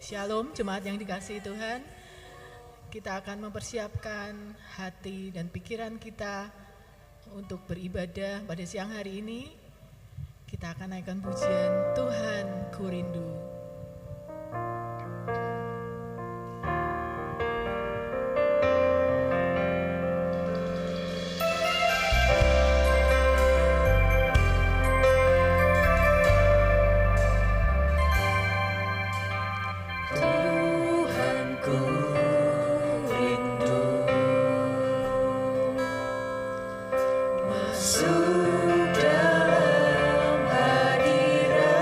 Shalom, jemaat yang dikasihi Tuhan. Kita akan mempersiapkan hati dan pikiran kita untuk beribadah pada siang hari ini. Kita akan naikkan pujian Tuhan Ku Rindu. Masuk dalam hadirat-Mu.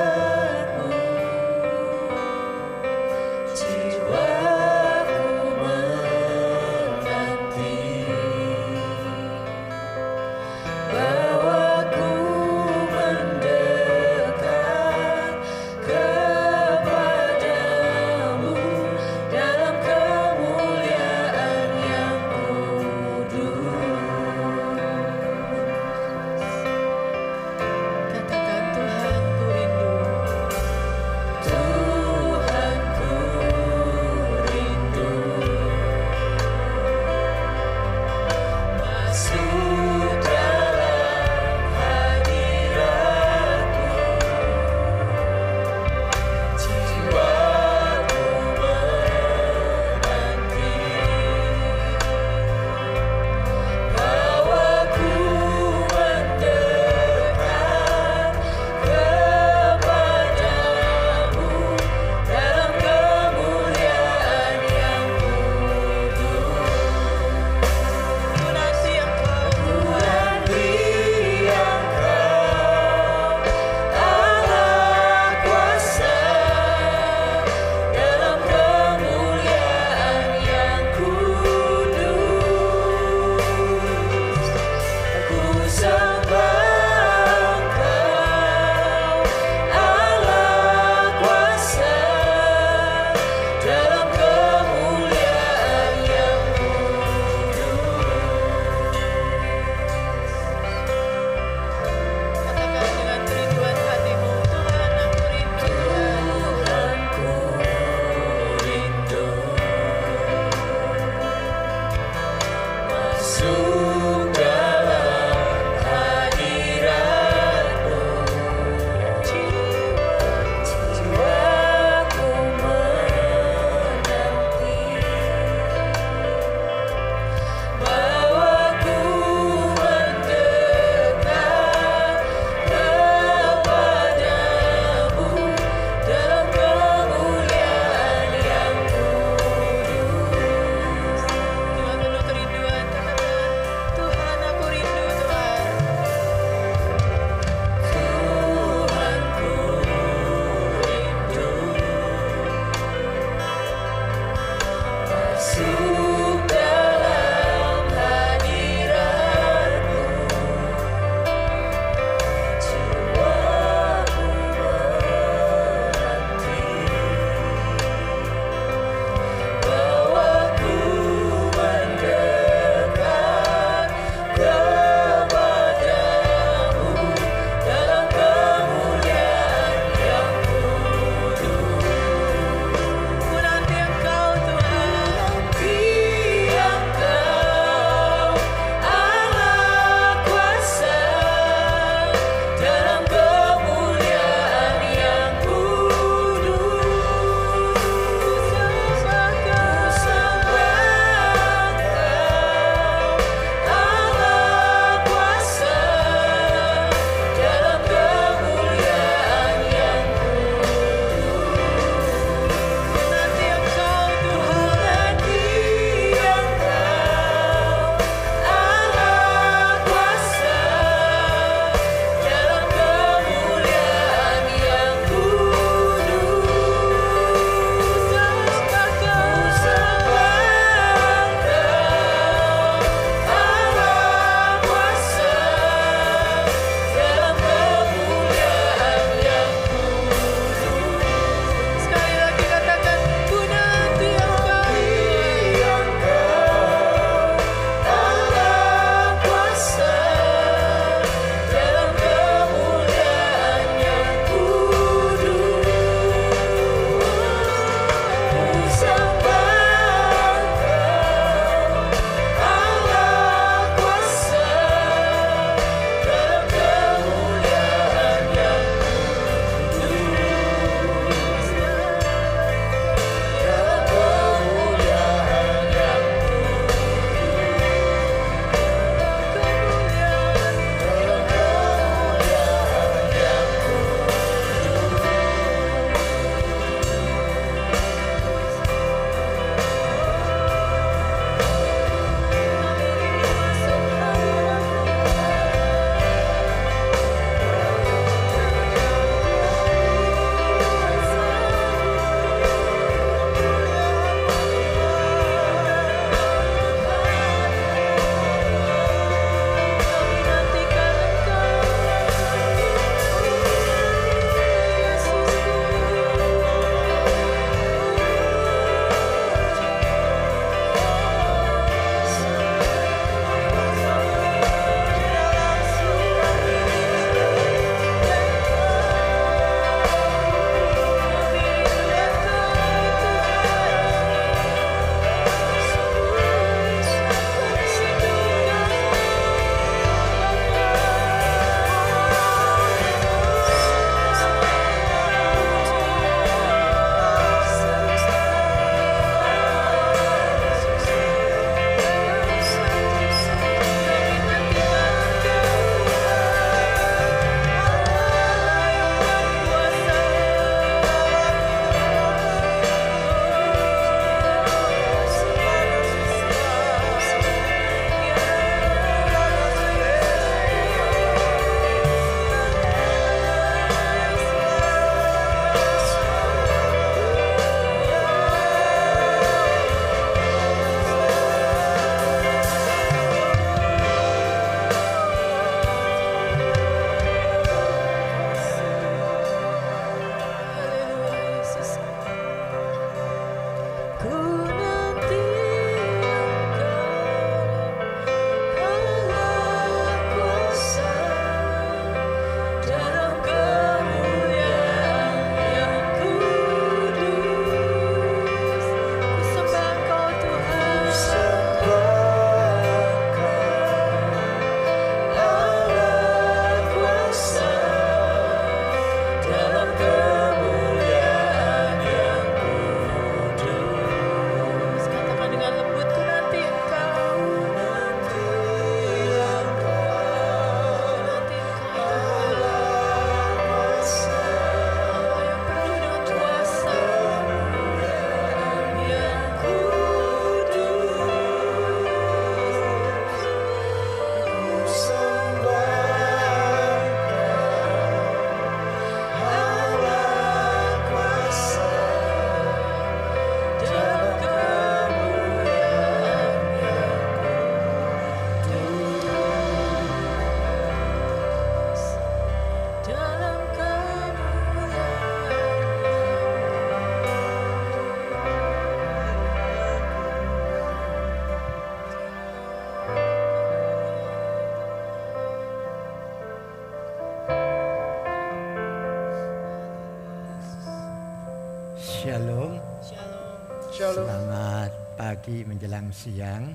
Shalom. Shalom. Shalom. Selamat pagi menjelang siang.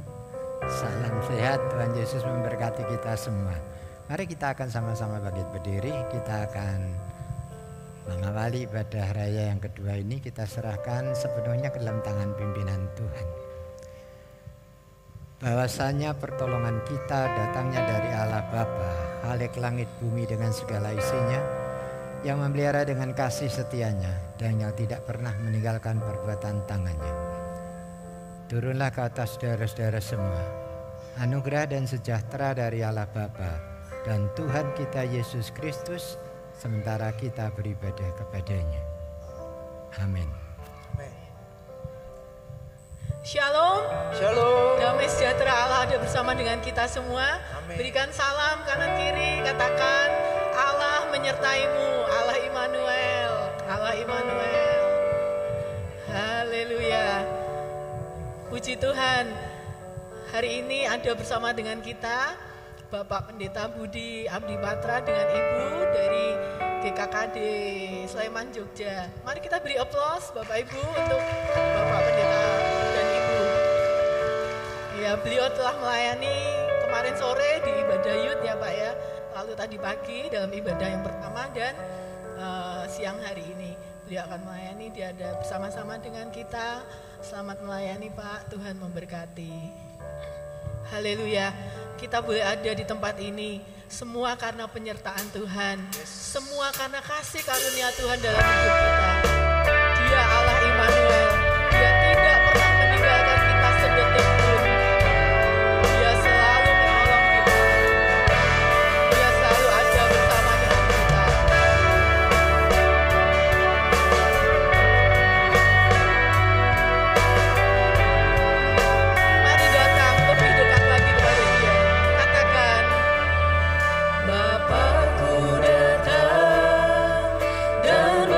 Salam sehat, Tuhan Yesus memberkati kita semua. Mari kita akan sama-sama bangkit berdiri. Kita akan mengawali ibadah raya yang kedua ini. Kita serahkan sepenuhnya ke dalam tangan pimpinan Tuhan. Bahwasanya pertolongan kita datangnya dari Allah Bapa, Khalik langit bumi dengan segala isinya, yang memelihara dengan kasih setianya dan yang tidak pernah meninggalkan perbuatan tangannya. Turunlah ke atas saudara-saudara semua anugerah dan sejahtera dari Allah Bapa dan Tuhan kita Yesus Kristus sementara kita beribadah kepadanya. Amin. Shalom. Shalom. Damai sejahtera Allah ada bersama dengan kita semua. Amin. Berikan salam kanan kiri, katakan Allah menyertaimu, Allah Immanuel, Allah Immanuel. Haleluya. Puji Tuhan. Hari ini ada bersama dengan kita Bapak Pendeta Budi Abdi Patra dengan Ibu dari GKKD Sleman, Jogja. Mari kita beri aplaus Bapak Ibu untuk Bapak Pendeta dan Ibu. Ya, beliau telah melayani kemarin sore di ibadah youth ya Pak ya. Lalu tadi pagi dalam ibadah yang pertama dan siang hari ini beliau akan melayani. Dia ada bersama-sama dengan kita. Selamat melayani Pak, Tuhan memberkati. Haleluya. Kita boleh ada di tempat ini semua karena penyertaan Tuhan, semua karena kasih karunia Tuhan dalam hidup kita. Dia Allah Immanuel, Dia tidak pernah meninggalkan kita sedetik pun. Dia selalu menolong kita, Dia selalu ada bersama dengan kita. Mari datang lebih dekat lagi kepada Dia. Katakan, Bapakku datang dan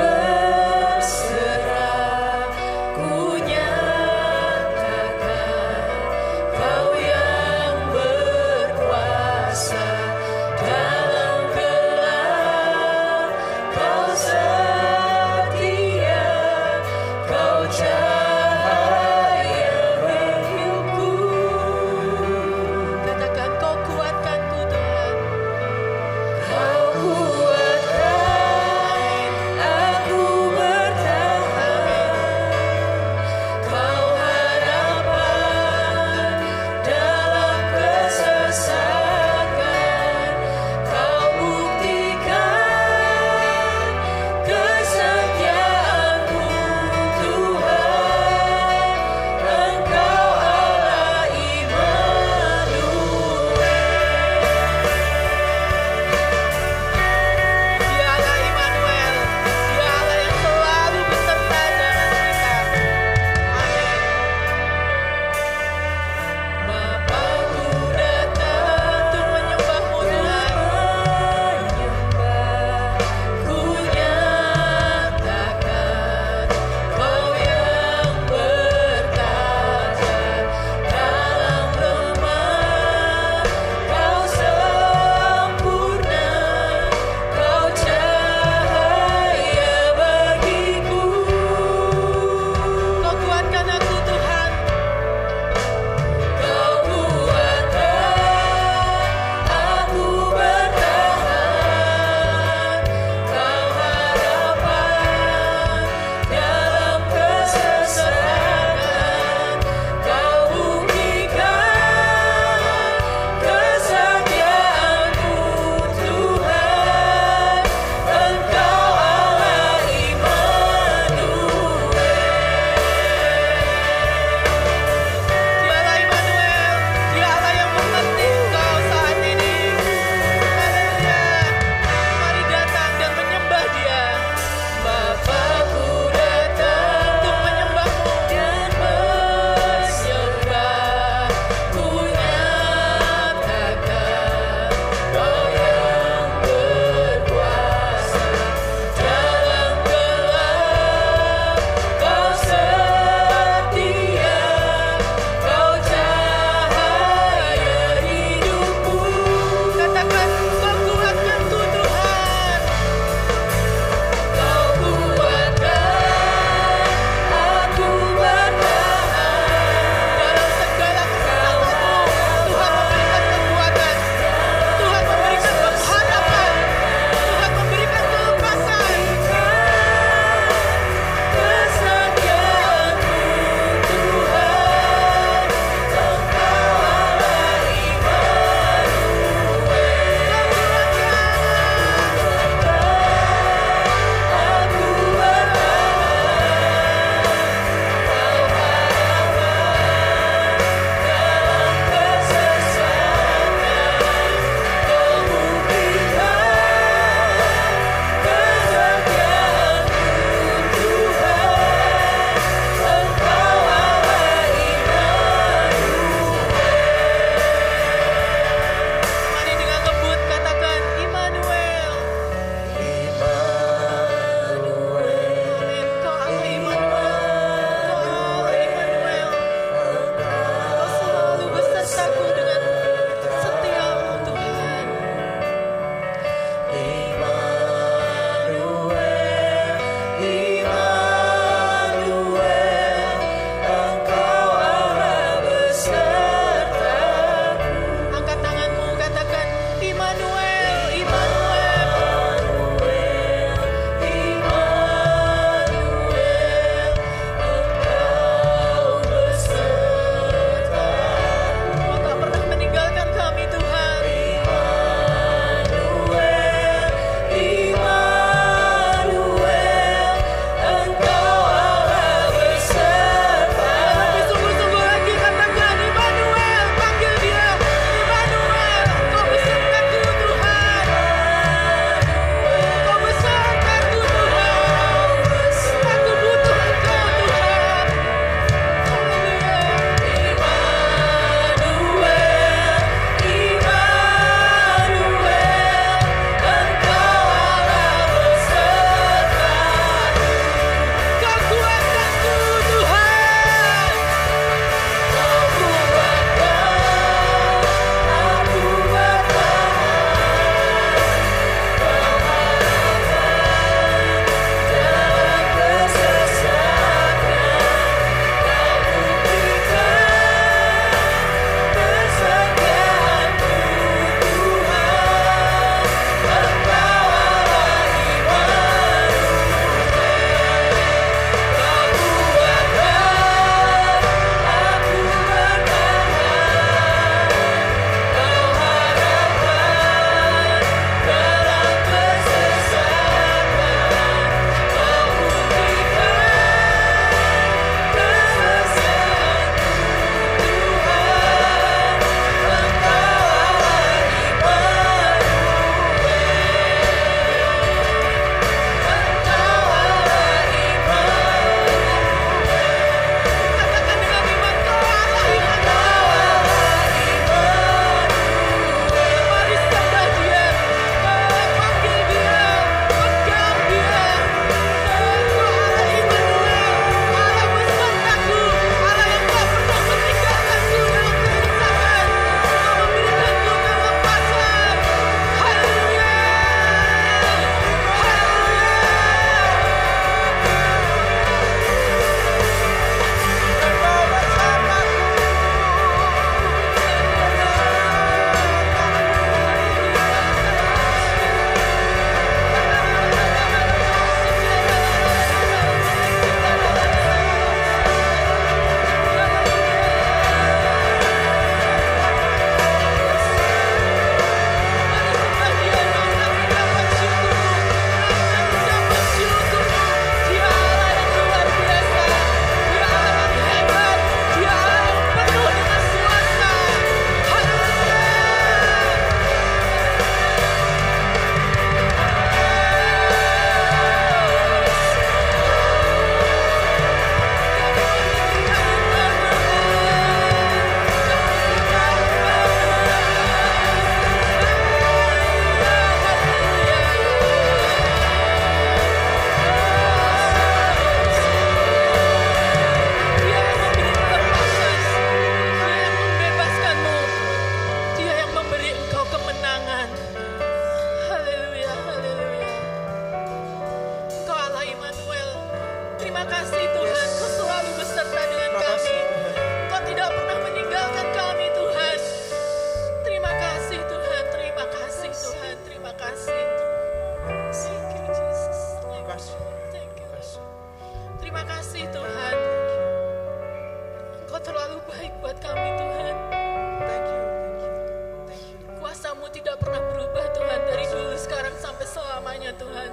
tidak pernah berubah Tuhan, dari dulu, sekarang, sampai selamanya Tuhan.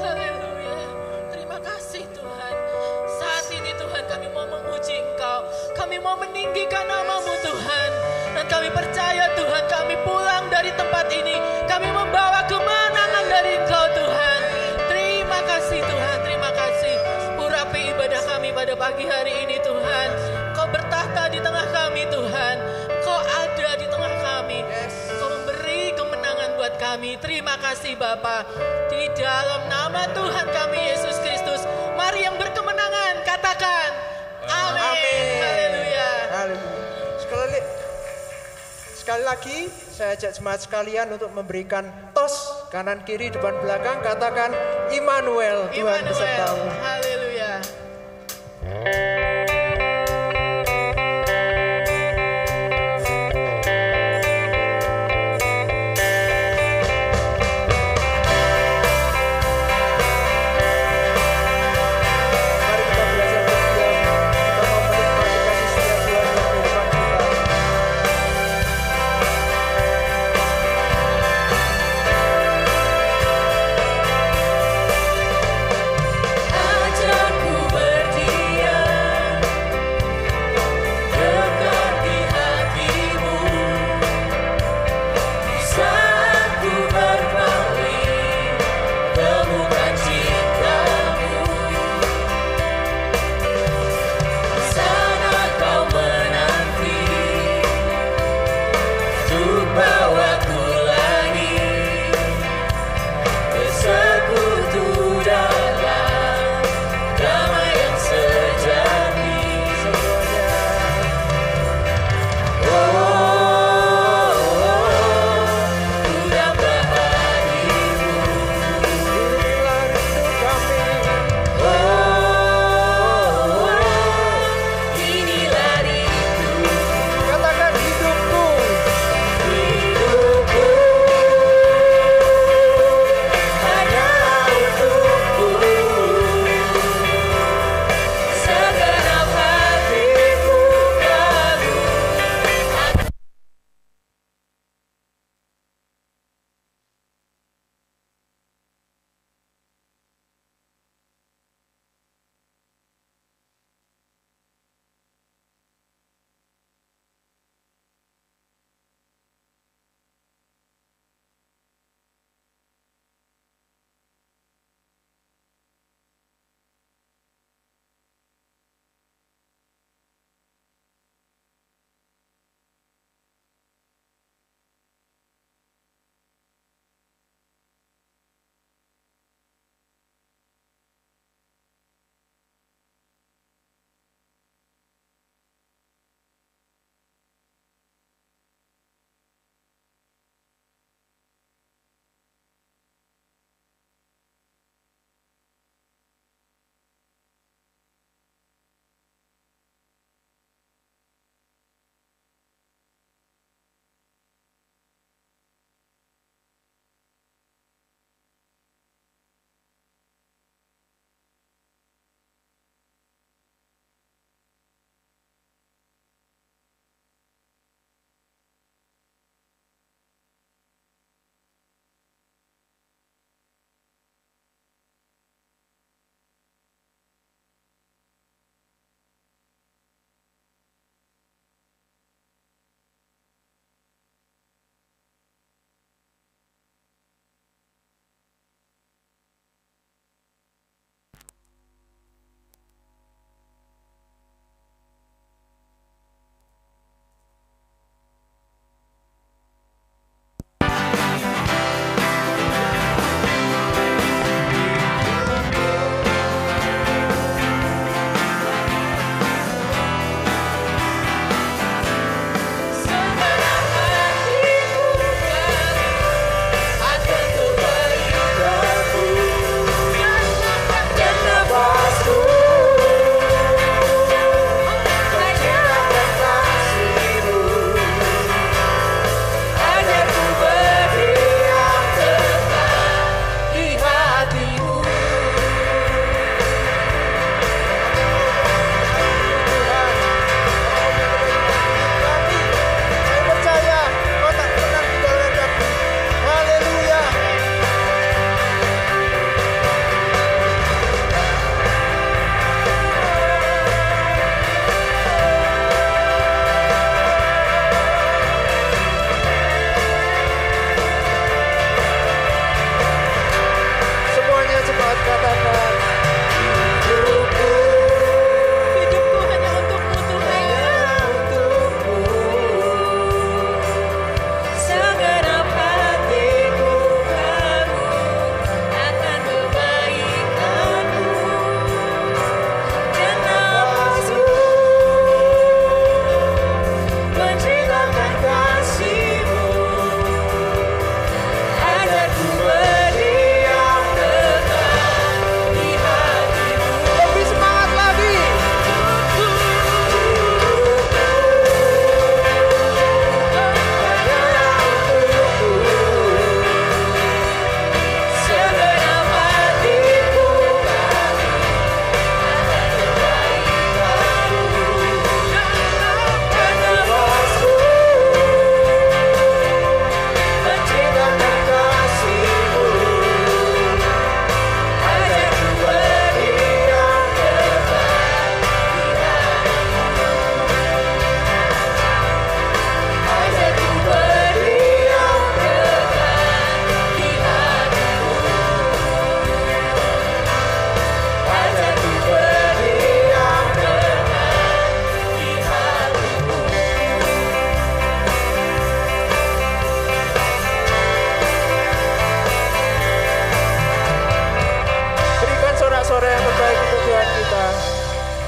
Haleluya. Terima kasih Tuhan. Saat ini Tuhan kami mau memuji Engkau, kami mau meninggikan nama-Mu Tuhan. Dan kami percaya Tuhan, kami pulang dari tempat ini, kami membawa kemenangan dari Engkau Tuhan. Terima kasih Tuhan, terima kasih. Urapi ibadah kami pada pagi hari ini Tuhan. Kau bertahta di tengah kami Tuhan. Kau ada di tengah kami. Kau memberi kemenangan buat kami. Terima kasih Bapa. Di dalam nama Tuhan kami Yesus Kristus, mari yang berkemenangan katakan amin. Haleluya. Sekali lagi saya ajak jemaat sekalian untuk memberikan tos kanan kiri depan belakang, katakan Immanuel, Tuhan besertamu. Haleluya.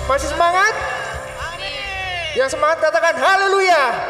Masih semangat? Yang semangat katakan haleluya.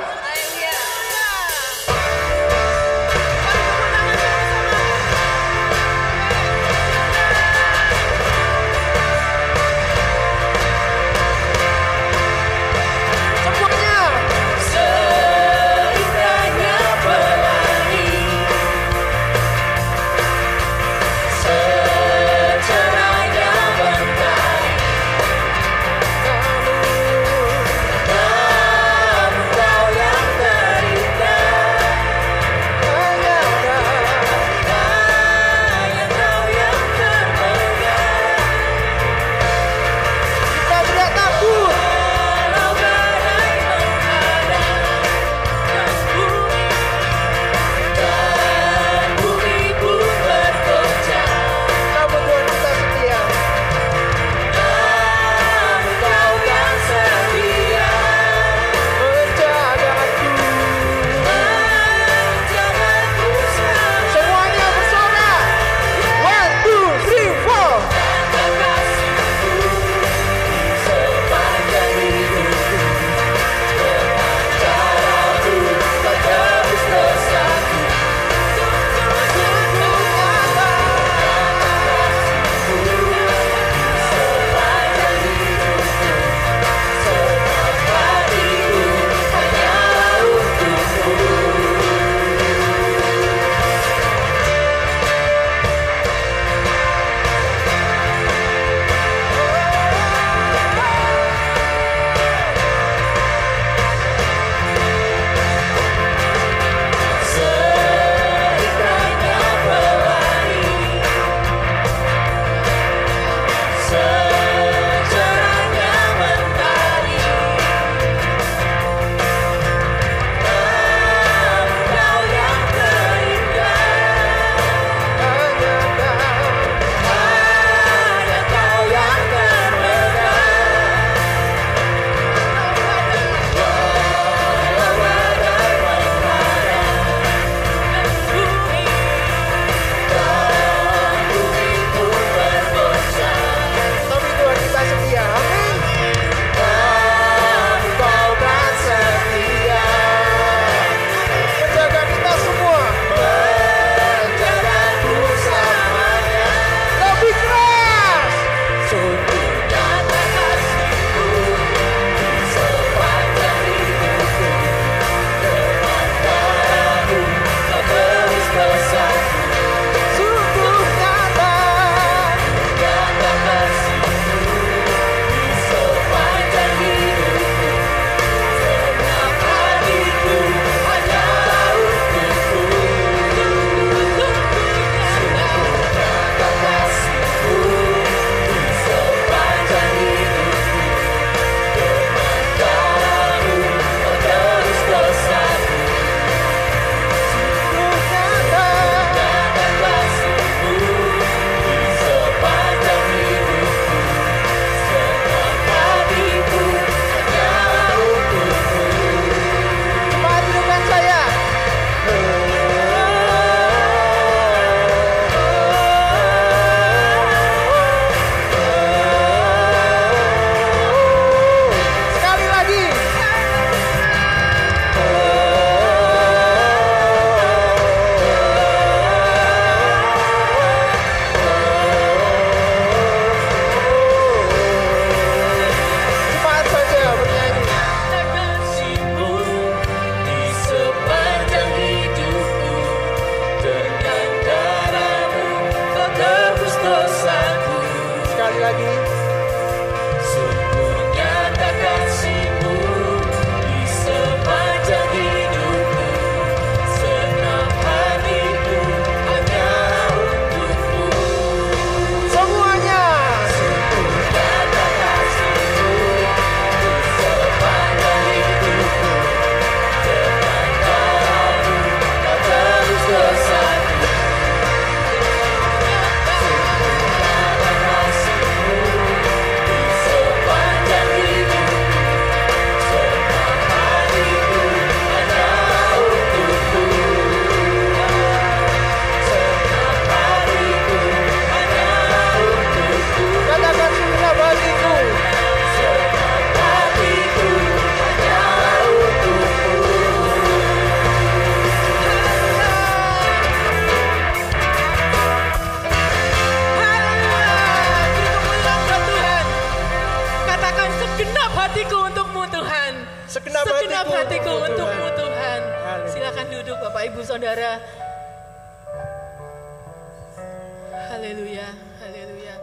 Haleluya, haleluya.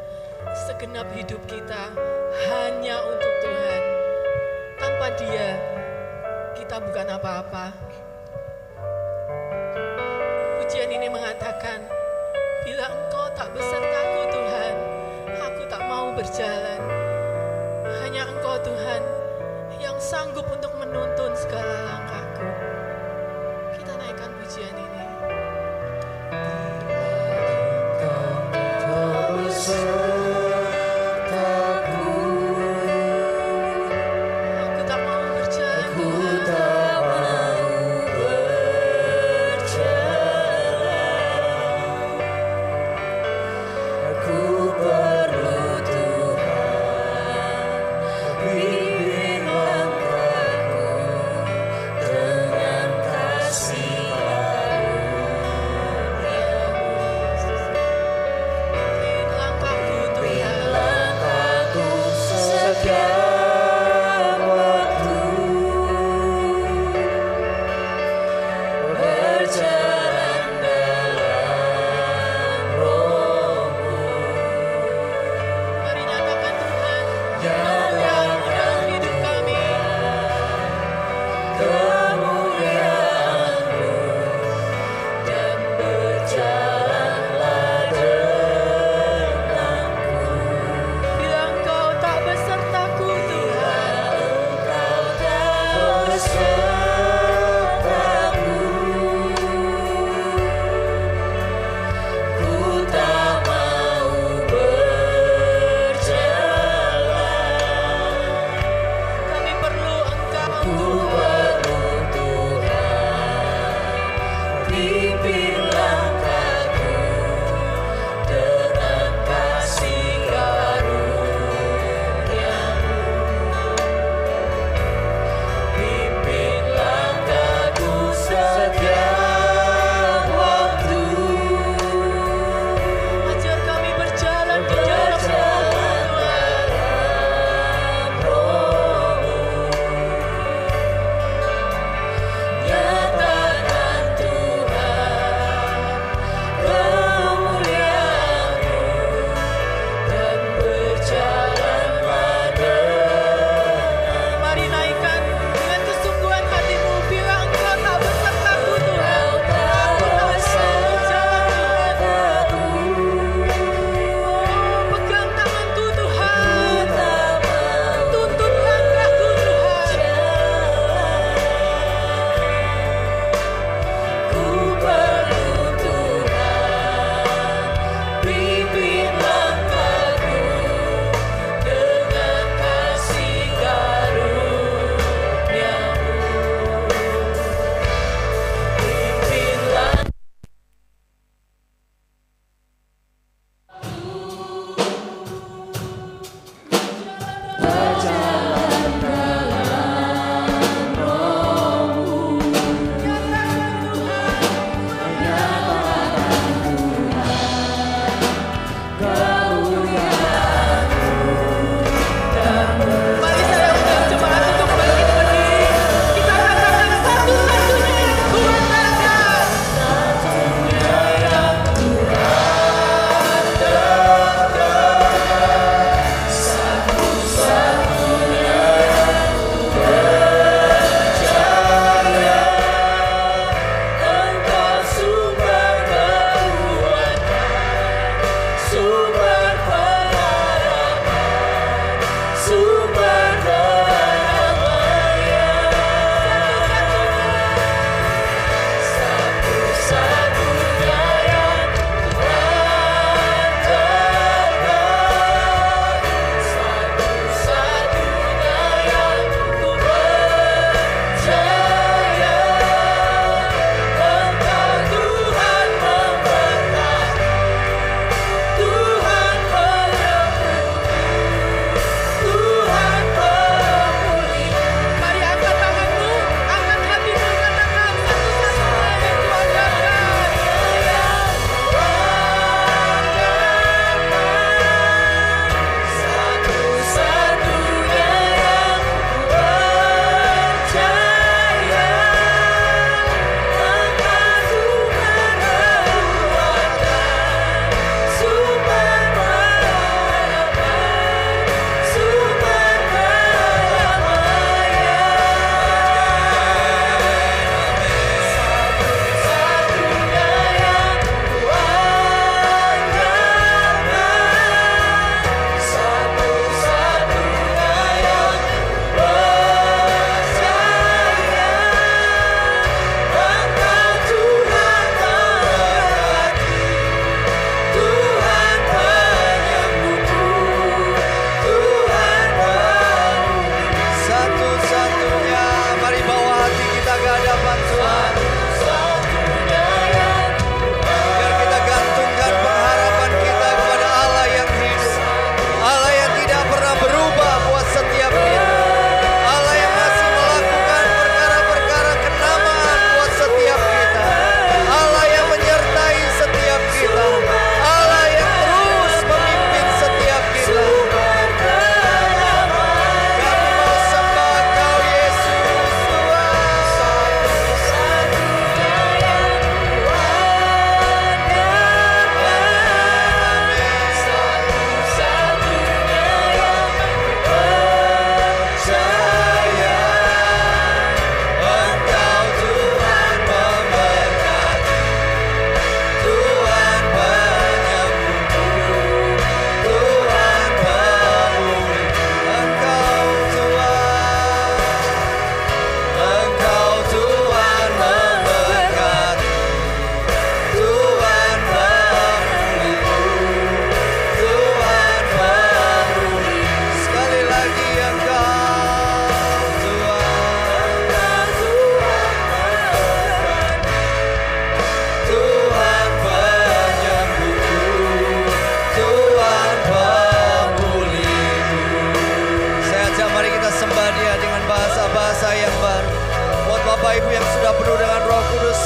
Segenap hidup kita hanya untuk Tuhan. Tanpa Dia, kita bukan apa-apa. Pujian ini mengatakan, bila Engkau tak besertaku Tuhan, aku tak mau berjalan. Hanya Engkau Tuhan yang sanggup untuk menuntun segala langkahku. Kita naikkan pujian ini.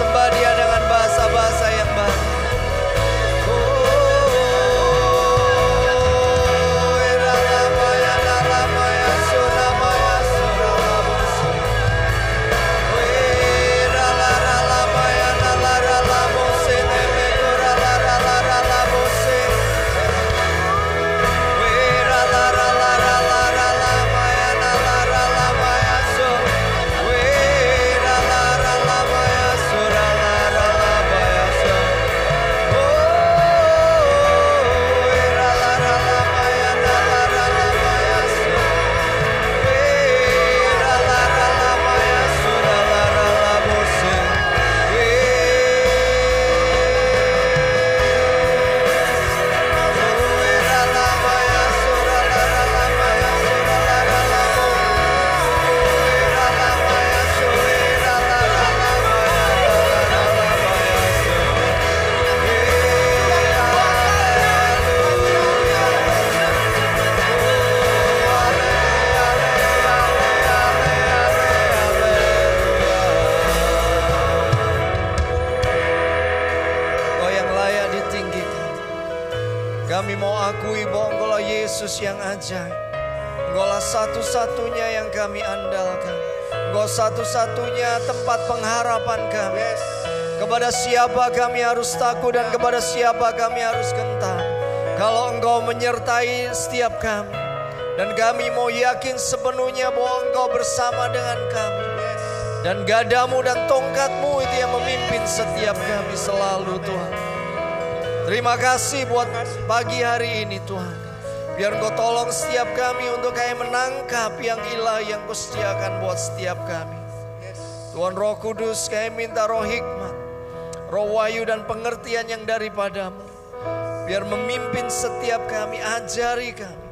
sembah Dia dengan bahasa-bahasa yang baru. Kami mau akui bahwa Engkaulah Yesus yang ajaib. Engkaulah satu-satunya yang kami andalkan. Engkau satu-satunya tempat pengharapan kami. Kepada siapa kami harus takut dan kepada siapa kami harus gentar. Kalau Engkau menyertai setiap kami. Dan kami mau yakin sepenuhnya bahwa Engkau bersama dengan kami. Dan gadamu dan tongkatmu itu yang memimpin setiap kami selalu, Tuhan. Terima kasih buat pagi hari ini, Tuhan. Biar Engkau tolong setiap kami untuk kami menangkap yang ilahi yang Kau sediakan buat setiap kami. Tuhan Roh Kudus, kami minta roh hikmat, roh wahyu dan pengertian yang daripadamu. Biar memimpin setiap kami, ajari kami.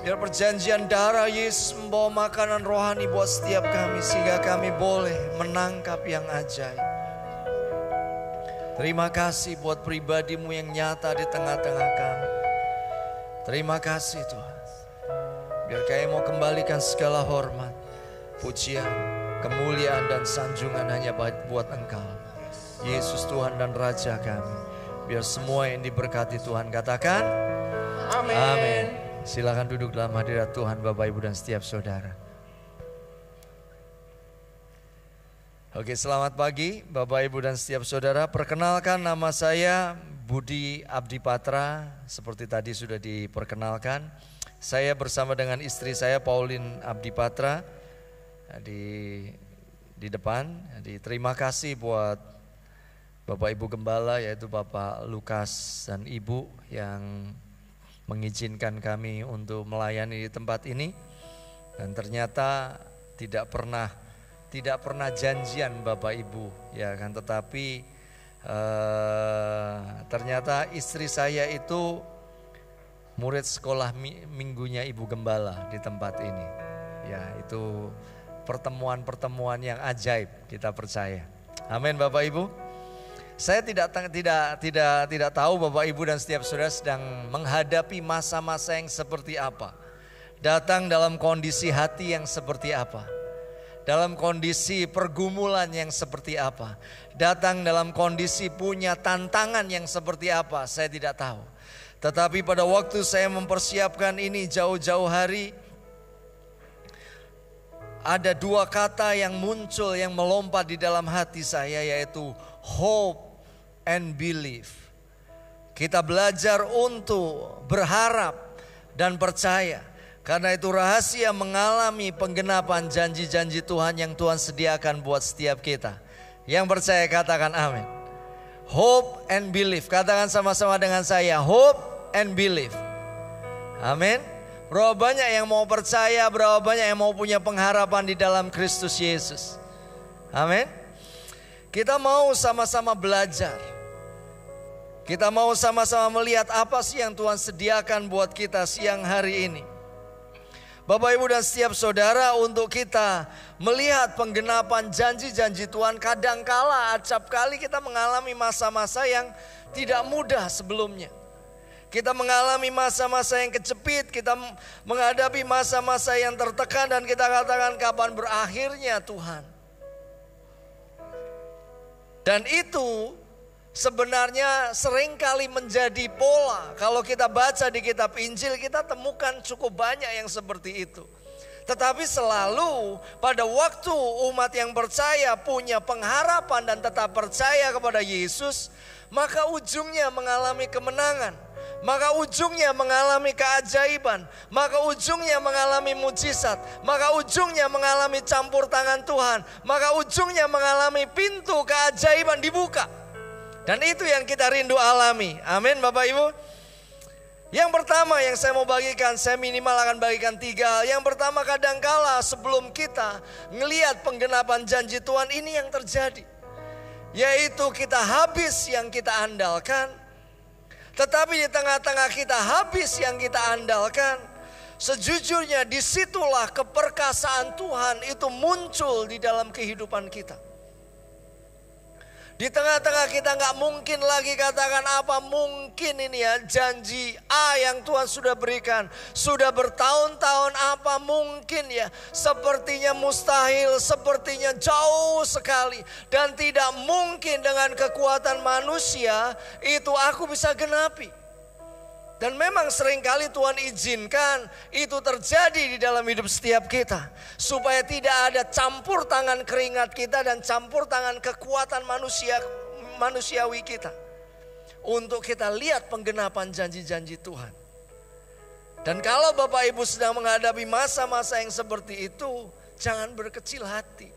Biar perjanjian darah Yesus membawa makanan rohani buat setiap kami, sehingga kami boleh menangkap yang ajaib. Terima kasih buat pribadimu yang nyata di tengah-tengah kami. Terima kasih Tuhan. Biar kami mau kembalikan segala hormat, pujian, kemuliaan dan sanjungan hanya buat Engkau, Yesus Tuhan dan Raja kami. Biar semua yang diberkati Tuhan katakan amin. Amin. Silakan duduk dalam hadirat Tuhan Bapak Ibu dan setiap saudara. Oke, selamat pagi Bapak Ibu dan setiap saudara. Perkenalkan, nama saya Budi Abdi Patra. Seperti tadi sudah diperkenalkan, saya bersama dengan istri saya Pauline Abdi Patra di depan. Jadi terima kasih buat Bapak Ibu Gembala, yaitu Bapak Lukas dan Ibu yang mengizinkan kami untuk melayani di tempat ini. Dan ternyata tidak pernah janjian Bapak Ibu, ya kan, tetapi ternyata istri saya itu murid sekolah minggunya Ibu Gembala di tempat ini. Ya, itu pertemuan-pertemuan yang ajaib, kita percaya. Amin Bapak Ibu. Saya tidak tahu Bapak Ibu dan setiap saudara sedang menghadapi masa-masa yang seperti apa. Datang dalam kondisi hati yang seperti apa. Dalam kondisi pergumulan yang seperti apa. Datang dalam kondisi punya tantangan yang seperti apa, saya tidak tahu. Tetapi pada waktu saya mempersiapkan ini jauh-jauh hari, ada dua kata yang muncul, yang melompat di dalam hati saya, yaitu hope and belief. Kita belajar untuk berharap dan percaya. Karena itu rahasia mengalami penggenapan janji-janji Tuhan yang Tuhan sediakan buat setiap kita. Yang percaya katakan amin. Hope and belief. Katakan sama-sama dengan saya, hope and belief. Amin. Berapa banyak yang mau percaya, berapa banyak yang mau punya pengharapan di dalam Kristus Yesus. Amin. Kita mau sama-sama belajar. Kita mau sama-sama melihat apa sih yang Tuhan sediakan buat kita siang hari ini. Bapak Ibu dan setiap saudara, untuk kita melihat penggenapan janji-janji Tuhan, kadangkala acap kali kita mengalami masa-masa yang tidak mudah sebelumnya. Kita mengalami masa-masa yang kecepit, kita menghadapi masa-masa yang tertekan dan kita katakan kapan berakhirnya Tuhan. Dan itu sebenarnya seringkali menjadi pola. Kalau kita baca di kitab Injil, kita temukan cukup banyak yang seperti itu. Tetapi selalu pada waktu umat yang percaya punya pengharapan dan tetap percaya kepada Yesus, maka ujungnya mengalami kemenangan. Maka ujungnya mengalami keajaiban, maka ujungnya mengalami mujizat, maka ujungnya mengalami campur tangan Tuhan, maka ujungnya mengalami pintu keajaiban dibuka. Dan itu yang kita rindu alami. Amin Bapak Ibu. Yang pertama yang saya mau bagikan, saya minimal akan bagikan 3 hal. Yang pertama, kadangkala sebelum kita ngelihat penggenapan janji Tuhan, ini yang terjadi, yaitu kita habis yang kita andalkan. Tetapi di tengah-tengah kita habis yang kita andalkan, sejujurnya disitulah keperkasaan Tuhan itu muncul di dalam kehidupan kita. Di tengah-tengah kita gak mungkin lagi katakan apa mungkin ini ya, janji A yang Tuhan sudah berikan sudah bertahun-tahun, apa mungkin ya, sepertinya mustahil, sepertinya jauh sekali, dan tidak mungkin dengan kekuatan manusia itu aku bisa genapi. Dan memang seringkali Tuhan izinkan itu terjadi di dalam hidup setiap kita, supaya tidak ada campur tangan keringat kita dan campur tangan kekuatan manusiawi kita, untuk kita lihat penggenapan janji-janji Tuhan. Dan kalau Bapak Ibu sedang menghadapi masa-masa yang seperti itu, jangan berkecil hati.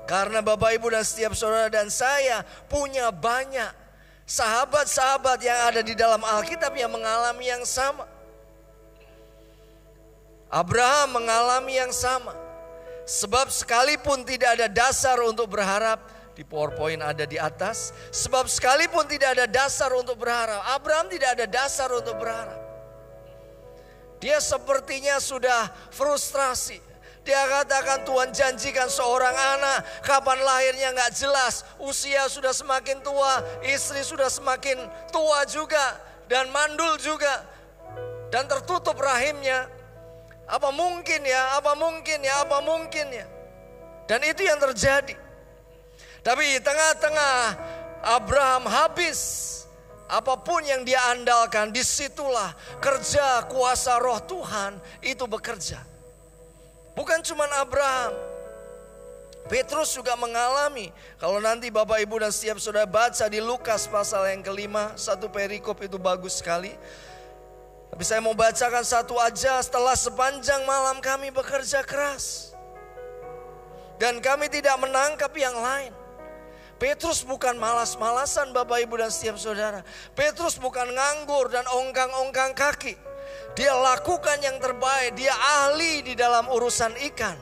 Karena Bapak Ibu dan setiap saudara dan saya punya banyak sahabat-sahabat yang ada di dalam Alkitab yang mengalami yang sama. Abraham mengalami yang sama. Sebab sekalipun tidak ada dasar untuk berharap, di PowerPoint ada di atas. Sebab sekalipun tidak ada dasar untuk berharap, Abraham tidak ada dasar untuk berharap. Dia sepertinya sudah frustrasi. Dia katakan Tuhan janjikan seorang anak, kapan lahirnya gak jelas, usia sudah semakin tua, istri sudah semakin tua juga, dan mandul juga, dan tertutup rahimnya. Apa mungkin ya, apa mungkin ya, apa mungkin ya. Dan itu yang terjadi. Tapi di tengah-tengah Abraham habis apapun yang dia andalkan, disitulah kerja kuasa roh Tuhan itu bekerja. Bukan cuma Abraham, Petrus juga mengalami. Kalau nanti Bapak Ibu dan setiap saudara baca di Lukas pasal yang ke-5, satu perikop itu bagus sekali. Tapi saya mau bacakan satu aja. Setelah sepanjang malam kami bekerja keras, dan kami tidak menangkap yang lain. Petrus bukan malas-malasan Bapak Ibu dan setiap saudara. Petrus bukan nganggur dan ongkang-ongkang kaki. Dia lakukan yang terbaik. Dia ahli di dalam urusan ikan.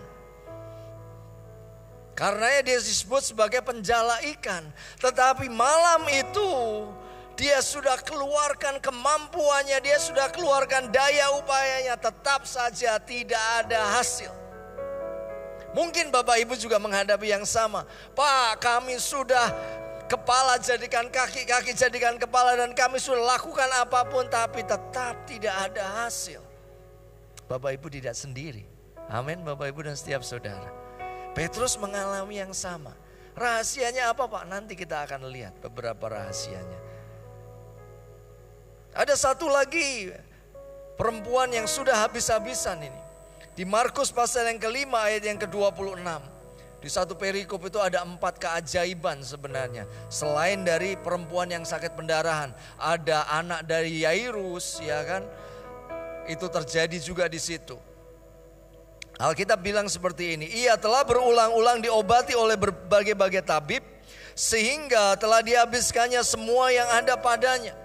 Karenanya dia disebut sebagai penjala ikan. Tetapi malam itu dia sudah keluarkan kemampuannya. Dia sudah keluarkan daya upayanya. Tetap saja tidak ada hasil. Mungkin Bapak Ibu juga menghadapi yang sama. Pak, kami sudah kepala jadikan kaki, kaki jadikan kepala, dan kami sudah lakukan apapun tapi tetap tidak ada hasil. Bapak Ibu tidak sendiri. Amin Bapak Ibu dan setiap saudara. Petrus mengalami yang sama. Rahasianya apa Pak? Nanti kita akan lihat beberapa rahasianya. Ada satu lagi perempuan yang sudah habis-habisan ini. Di Markus pasal yang ke-5 ayat yang ke-26. Di satu perikop itu ada 4 keajaiban sebenarnya. Selain dari perempuan yang sakit pendarahan, ada anak dari Yairus, ya kan? Itu terjadi juga di situ. Alkitab bilang seperti ini, ia telah berulang-ulang diobati oleh berbagai-bagai tabib, sehingga telah dihabiskannya semua yang ada padanya.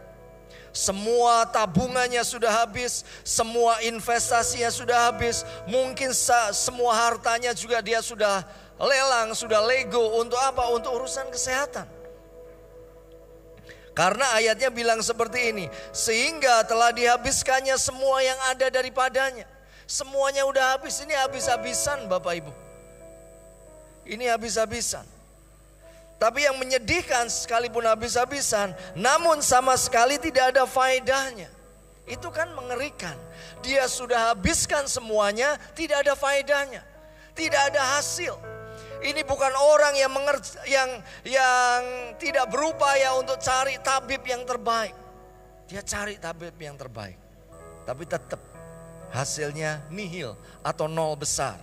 Semua tabungannya sudah habis, semua investasinya sudah habis, mungkin semua hartanya juga dia sudah lelang, sudah lego. Untuk apa? Untuk urusan kesehatan. Karena ayatnya bilang seperti ini, sehingga telah dihabiskannya semua yang ada daripadanya. Semuanya udah habis. Ini habis-habisan Bapak Ibu. Ini habis-habisan. Tapi yang menyedihkan, sekalipun habis-habisan, namun sama sekali tidak ada faedahnya. Itu kan mengerikan. Dia sudah habiskan semuanya, tidak ada faedahnya, tidak ada hasil. Ini bukan orang yang tidak berupaya untuk cari tabib yang terbaik. Dia cari tabib yang terbaik, tapi tetap hasilnya nihil atau nol besar.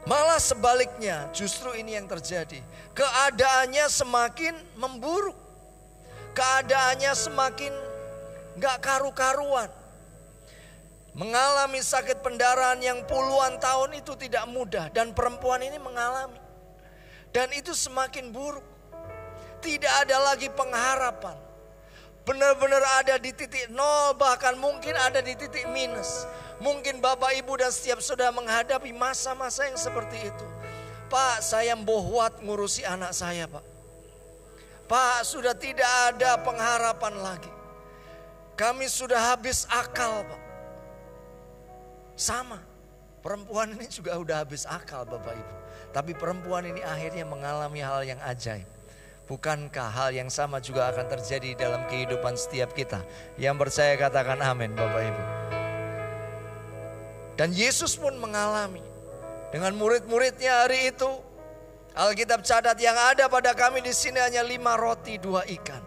Malah sebaliknya, justru ini yang terjadi. Keadaannya semakin memburuk. Keadaannya semakin gak karu-karuan. Mengalami sakit pendarahan yang puluhan tahun itu tidak mudah. Dan perempuan ini mengalami. Dan itu semakin buruk. Tidak ada lagi pengharapan. Benar-benar ada di titik nol, bahkan mungkin ada di titik minus. Mungkin Bapak Ibu dan setiap saudara menghadapi masa-masa yang seperti itu. Pak, saya mbohwat ngurusi anak saya, Pak. Pak, sudah tidak ada pengharapan lagi. Kami sudah habis akal, Pak. Sama, perempuan ini juga udah habis akal, Bapak Ibu. Tapi perempuan ini akhirnya mengalami hal yang ajaib. Bukankah hal yang sama juga akan terjadi dalam kehidupan setiap kita? Yang percaya katakan amin, Bapak Ibu. Dan Yesus pun mengalami dengan murid-muridnya hari itu. Alkitab catat yang ada pada kami di sini hanya 5 roti 2 ikan.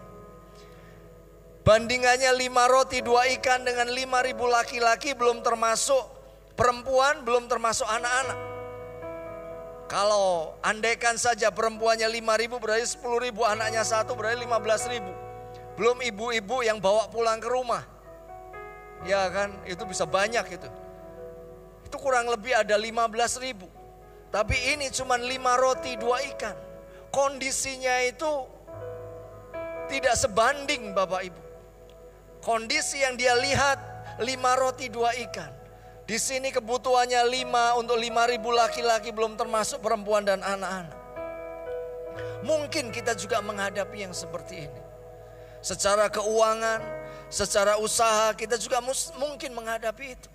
Bandingannya 5 roti 2 ikan dengan 5.000 laki-laki, belum termasuk perempuan, belum termasuk anak-anak. Kalau andaikan saja perempuannya 5.000 berarti 10.000, anaknya 1 berarti 15.000. Belum ibu-ibu yang bawa pulang ke rumah. Ya kan, itu bisa banyak itu. Itu kurang lebih ada 15.000. Tapi ini cuma 5 roti 2 ikan. Kondisinya itu tidak sebanding, Bapak Ibu. Kondisi yang dia lihat 5 roti 2 ikan. Di sini kebutuhannya 5 untuk 5.000 laki-laki, belum termasuk perempuan dan anak-anak. Mungkin kita juga menghadapi yang seperti ini. Secara keuangan, secara usaha kita juga mungkin menghadapi itu.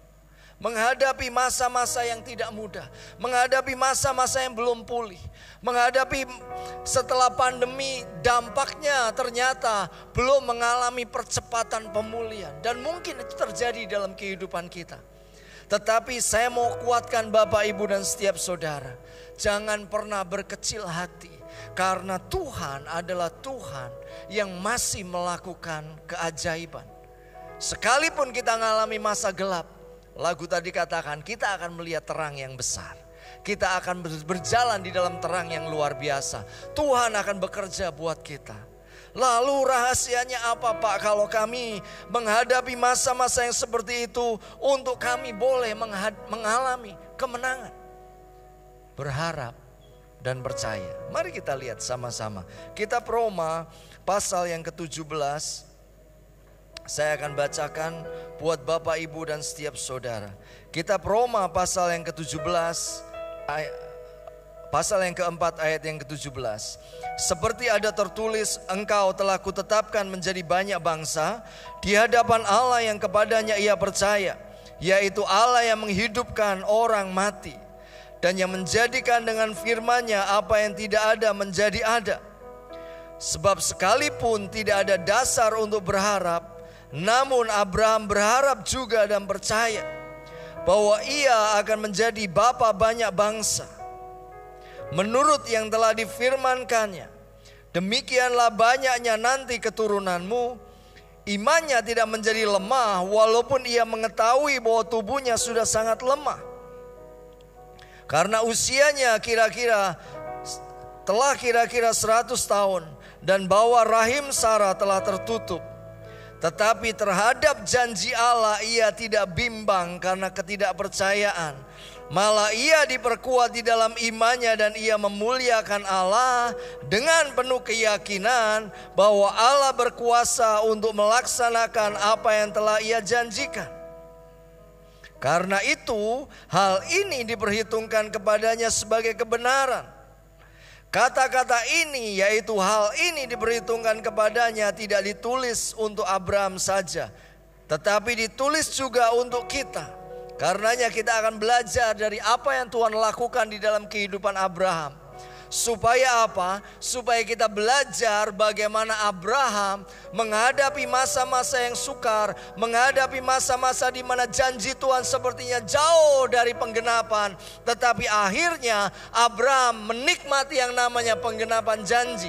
Menghadapi masa-masa yang tidak mudah. Menghadapi masa-masa yang belum pulih. Menghadapi setelah pandemi dampaknya ternyata belum mengalami percepatan pemulihan. Dan mungkin itu terjadi dalam kehidupan kita. Tetapi saya mau kuatkan Bapak Ibu dan setiap saudara. Jangan pernah berkecil hati. Karena Tuhan adalah Tuhan yang masih melakukan keajaiban. Sekalipun kita mengalami masa gelap. Lagu tadi katakan kita akan melihat terang yang besar. Kita akan berjalan di dalam terang yang luar biasa. Tuhan akan bekerja buat kita. Lalu rahasianya apa, Pak? Kalau kami menghadapi masa-masa yang seperti itu, untuk kami boleh mengalami kemenangan. Berharap dan percaya. Mari kita lihat sama-sama. Kitab Roma pasal yang ke-17. Saya akan bacakan buat Bapak Ibu dan setiap saudara. Kitab Roma pasal yang ke-17, pasal yang ke-4 ayat yang ke-17. Seperti ada tertulis, engkau telah kutetapkan menjadi banyak bangsa di hadapan Allah yang kepadanya ia percaya, yaitu Allah yang menghidupkan orang mati dan yang menjadikan dengan firman-Nya apa yang tidak ada menjadi ada. Sebab sekalipun tidak ada dasar untuk berharap, namun Abraham berharap juga dan percaya bahwa ia akan menjadi bapa banyak bangsa. Menurut yang telah difirmankannya, demikianlah banyaknya nanti keturunanmu. Imannya tidak menjadi lemah walaupun ia mengetahui bahwa tubuhnya sudah sangat lemah. Karena usianya telah kira-kira 100 tahun dan bahwa rahim Sarah telah tertutup. Tetapi terhadap janji Allah ia tidak bimbang karena ketidakpercayaan. Malah ia diperkuat di dalam imannya dan ia memuliakan Allah dengan penuh keyakinan bahwa Allah berkuasa untuk melaksanakan apa yang telah ia janjikan. Karena itu hal ini diperhitungkan kepadanya sebagai kebenaran. Kata-kata ini, yaitu hal ini diperhitungkan kepadanya, tidak ditulis untuk Abraham saja, tetapi ditulis juga untuk kita. Karenanya kita akan belajar dari apa yang Tuhan lakukan di dalam kehidupan Abraham. Supaya apa? Supaya kita belajar bagaimana Abraham menghadapi masa-masa yang sukar, menghadapi masa-masa di mana janji Tuhan sepertinya jauh dari penggenapan, tetapi akhirnya Abraham menikmati yang namanya penggenapan janji.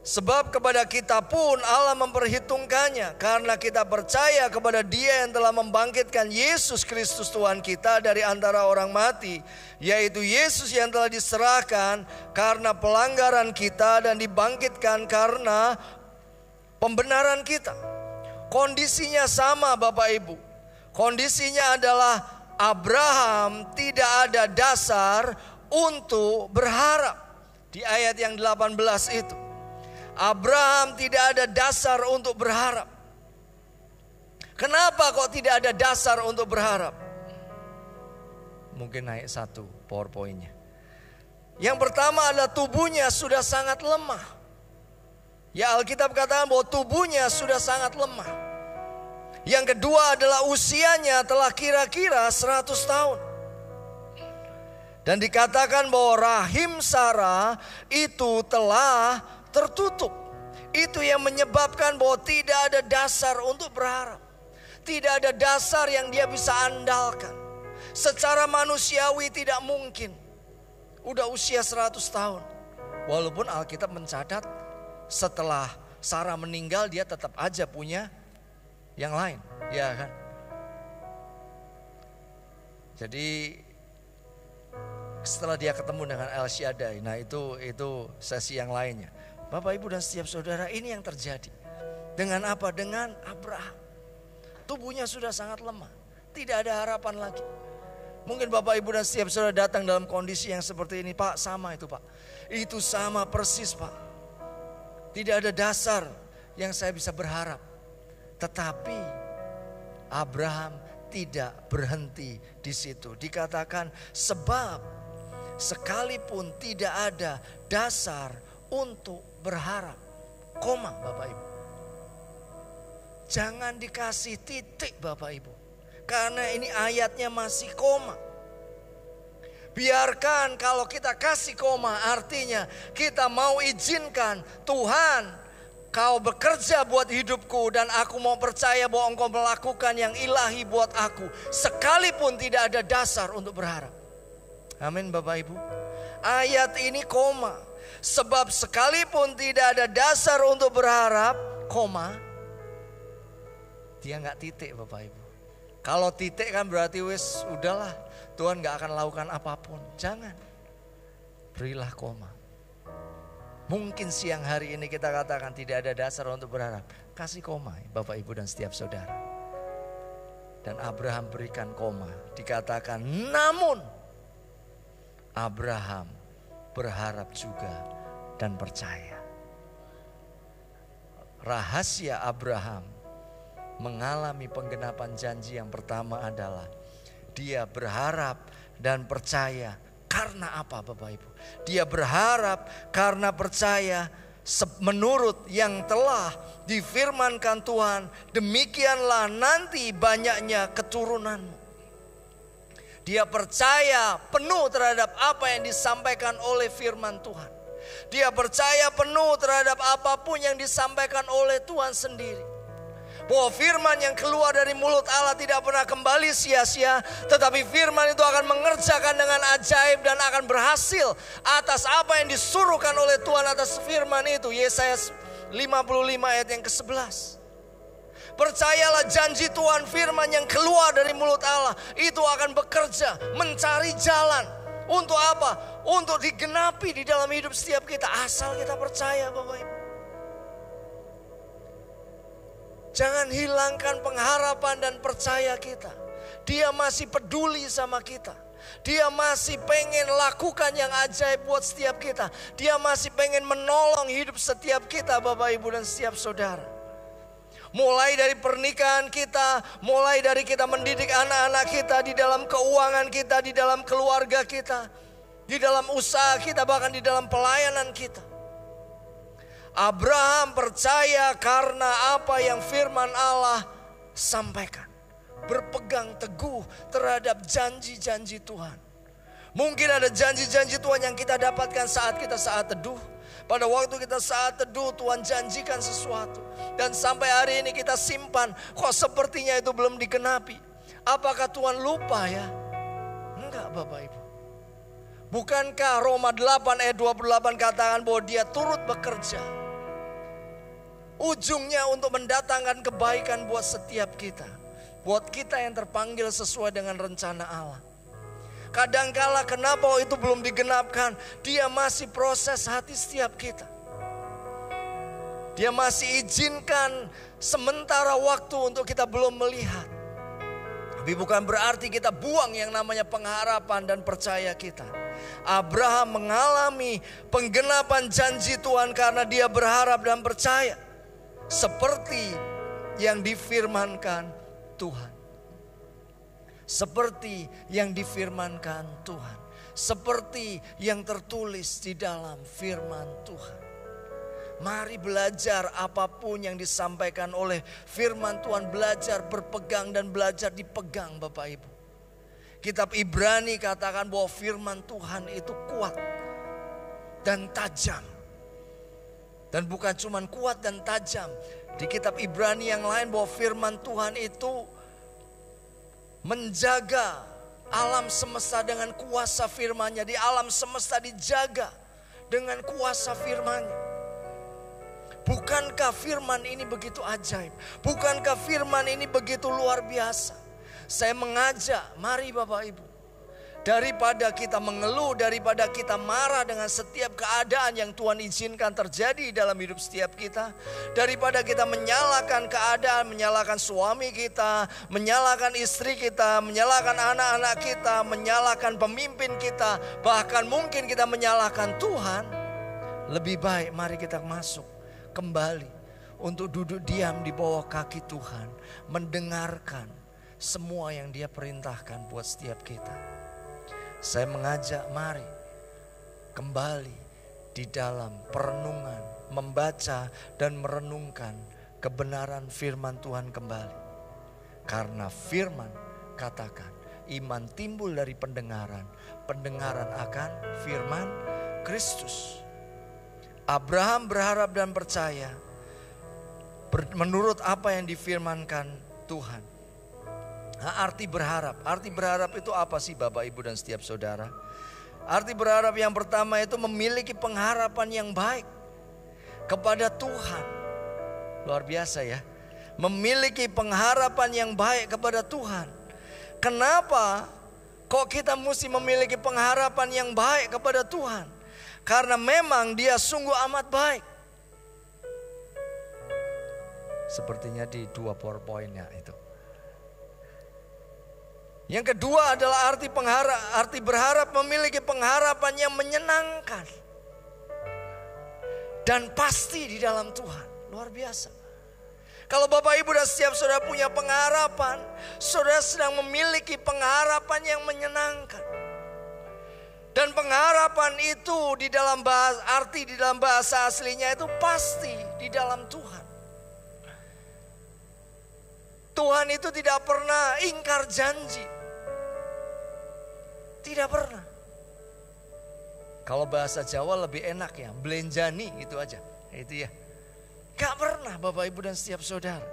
Sebab kepada kita pun Allah memperhitungkannya, karena kita percaya kepada Dia yang telah membangkitkan Yesus Kristus Tuhan kita dari antara orang mati, yaitu Yesus yang telah diserahkan karena pelanggaran kita dan dibangkitkan karena pembenaran kita. Kondisinya sama Bapak Ibu. Kondisinya adalah Abraham tidak ada dasar untuk berharap. Di ayat yang 18 itu, Abraham tidak ada dasar untuk berharap. Kenapa kok tidak ada dasar untuk berharap? Mungkin naik satu PowerPoint-nya. Yang pertama adalah tubuhnya sudah sangat lemah. Ya, Alkitab katakan bahwa tubuhnya sudah sangat lemah. Yang kedua adalah usianya telah kira-kira 100 tahun. Dan dikatakan bahwa rahim Sarah itu telah tertutup. Itu yang menyebabkan bahwa tidak ada dasar untuk berharap. Tidak ada dasar yang dia bisa andalkan. Secara manusiawi tidak mungkin. Udah usia 100 tahun. Walaupun Alkitab mencatat setelah Sarah meninggal dia tetap aja punya yang lain, ya kan? Jadi setelah dia ketemu dengan El Shaddai, nah itu sesi yang lainnya. Bapak Ibu dan setiap saudara, ini yang terjadi. Dengan apa? Dengan Abraham. Tubuhnya sudah sangat lemah. Tidak ada harapan lagi. Mungkin Bapak Ibu dan setiap saudara datang dalam kondisi yang seperti ini. Pak, sama itu Pak. Itu sama persis Pak. Tidak ada dasar yang saya bisa berharap. Tetapi Abraham tidak berhenti di situ. Dikatakan sebab sekalipun tidak ada dasar untuk berharap. Koma Bapak Ibu. Jangan dikasih titik Bapak Ibu. Karena ini ayatnya masih koma. Biarkan kalau kita kasih koma, artinya kita mau izinkan Tuhan, Kau bekerja buat hidupku dan aku mau percaya bahwa Engkau melakukan yang ilahi buat aku. Sekalipun tidak ada dasar untuk berharap. Amin Bapak Ibu. Ayat ini koma. Sebab sekalipun tidak ada dasar untuk berharap, koma, dia nggak titik Bapak Ibu. Kalau titik kan berarti wis udahlah, Tuhan nggak akan lakukan apapun. Jangan, berilah koma. Mungkin siang hari ini kita katakan tidak ada dasar untuk berharap. Kasih koma Bapak Ibu dan setiap saudara. Dan Abraham berikan koma. Dikatakan namun Abraham berharap juga dan percaya. Rahasia Abraham mengalami penggenapan janji yang pertama adalah dia berharap dan percaya. Karena apa Bapak Ibu? Dia berharap karena percaya menurut yang telah difirmankan Tuhan. Demikianlah nanti banyaknya keturunanmu. Dia percaya penuh terhadap apa yang disampaikan oleh firman Tuhan. Dia percaya penuh terhadap apapun yang disampaikan oleh Tuhan sendiri. Bahwa firman yang keluar dari mulut Allah tidak pernah kembali sia-sia. Tetapi firman itu akan mengerjakan dengan ajaib dan akan berhasil atas apa yang disuruhkan oleh Tuhan atas firman itu. Yesaya 55 ayat yang ke-11. Percayalah janji Tuhan, firman yang keluar dari mulut Allah itu akan bekerja, mencari jalan. Untuk apa? Untuk digenapi di dalam hidup setiap kita. Asal kita percaya Bapak Ibu. Jangan hilangkan pengharapan dan percaya kita. Dia masih peduli sama kita. Dia masih pengen lakukan yang ajaib buat setiap kita. Dia masih pengen menolong hidup setiap kita Bapak Ibu dan setiap saudara. Mulai dari pernikahan kita, mulai dari kita mendidik anak-anak kita, di dalam keuangan kita, di dalam keluarga kita, di dalam usaha kita, bahkan di dalam pelayanan kita. Abraham percaya karena apa yang firman Allah sampaikan. Berpegang teguh terhadap janji-janji Tuhan. Mungkin ada janji-janji Tuhan yang kita dapatkan saat teduh. Pada waktu kita saat teduh, Tuhan janjikan sesuatu. Dan sampai hari ini kita simpan, kok sepertinya itu belum digenapi. Apakah Tuhan lupa ya? Enggak Bapak Ibu. Bukankah Roma 8 ayat 28 katakan bahwa Dia turut bekerja. Ujungnya untuk mendatangkan kebaikan buat setiap kita. Buat kita yang terpanggil sesuai dengan rencana Allah. Kadangkala kenapa itu belum digenapkan? Dia masih proses hati setiap kita. Dia masih izinkan sementara waktu untuk kita belum melihat. Tapi bukan berarti kita buang yang namanya pengharapan dan percaya kita. Abraham mengalami penggenapan janji Tuhan karena dia berharap dan percaya. Seperti yang difirmankan Tuhan. Seperti yang difirmankan Tuhan. Seperti yang tertulis di dalam firman Tuhan. Mari belajar apapun yang disampaikan oleh firman Tuhan. Belajar berpegang dan belajar dipegang Bapak Ibu. Kitab Ibrani katakan bahwa firman Tuhan itu kuat dan tajam. Dan bukan cuma kuat dan tajam. Di kitab Ibrani yang lain bahwa firman Tuhan itu menjaga alam semesta dengan kuasa firman-Nya. Di alam semesta dijaga dengan kuasa firman-Nya. Bukankah firman ini begitu ajaib? Bukankah firman ini begitu luar biasa? Saya mengajak, mari Bapak Ibu. Daripada kita mengeluh, daripada kita marah dengan setiap keadaan yang Tuhan izinkan terjadi dalam hidup setiap kita. Daripada kita menyalahkan keadaan, menyalahkan suami kita, menyalahkan istri kita, menyalahkan anak-anak kita, menyalahkan pemimpin kita. Bahkan mungkin kita menyalahkan Tuhan. Lebih baik mari kita masuk kembali untuk duduk diam di bawah kaki Tuhan. Mendengarkan semua yang Dia perintahkan buat setiap kita. Saya mengajak mari kembali di dalam perenungan, membaca dan merenungkan kebenaran firman Tuhan kembali. Karena firman katakan iman timbul dari pendengaran, pendengaran akan firman Kristus. Abraham berharap dan percaya menurut apa yang difirmankan Tuhan. Nah, arti berharap itu apa sih Bapak Ibu dan setiap saudara? Arti berharap yang pertama itu memiliki pengharapan yang baik kepada Tuhan. Luar biasa ya. Memiliki pengharapan yang baik kepada Tuhan. Kenapa kok kita mesti memiliki pengharapan yang baik kepada Tuhan? Karena memang Dia sungguh amat baik. Sepertinya di 2 PowerPoint-nya itu. Yang kedua adalah arti berharap memiliki pengharapan yang menyenangkan. Dan pasti di dalam Tuhan. Luar biasa. Kalau Bapak Ibu dan setiap saudara punya pengharapan, saudara sedang memiliki pengharapan yang menyenangkan. Dan pengharapan itu di dalam bahasa aslinya itu pasti di dalam Tuhan. Tuhan itu tidak pernah ingkar janji. Tidak pernah. Kalau bahasa Jawa lebih enak ya, belenjani gitu aja. Itu ya. Gak pernah Bapak Ibu dan setiap saudara.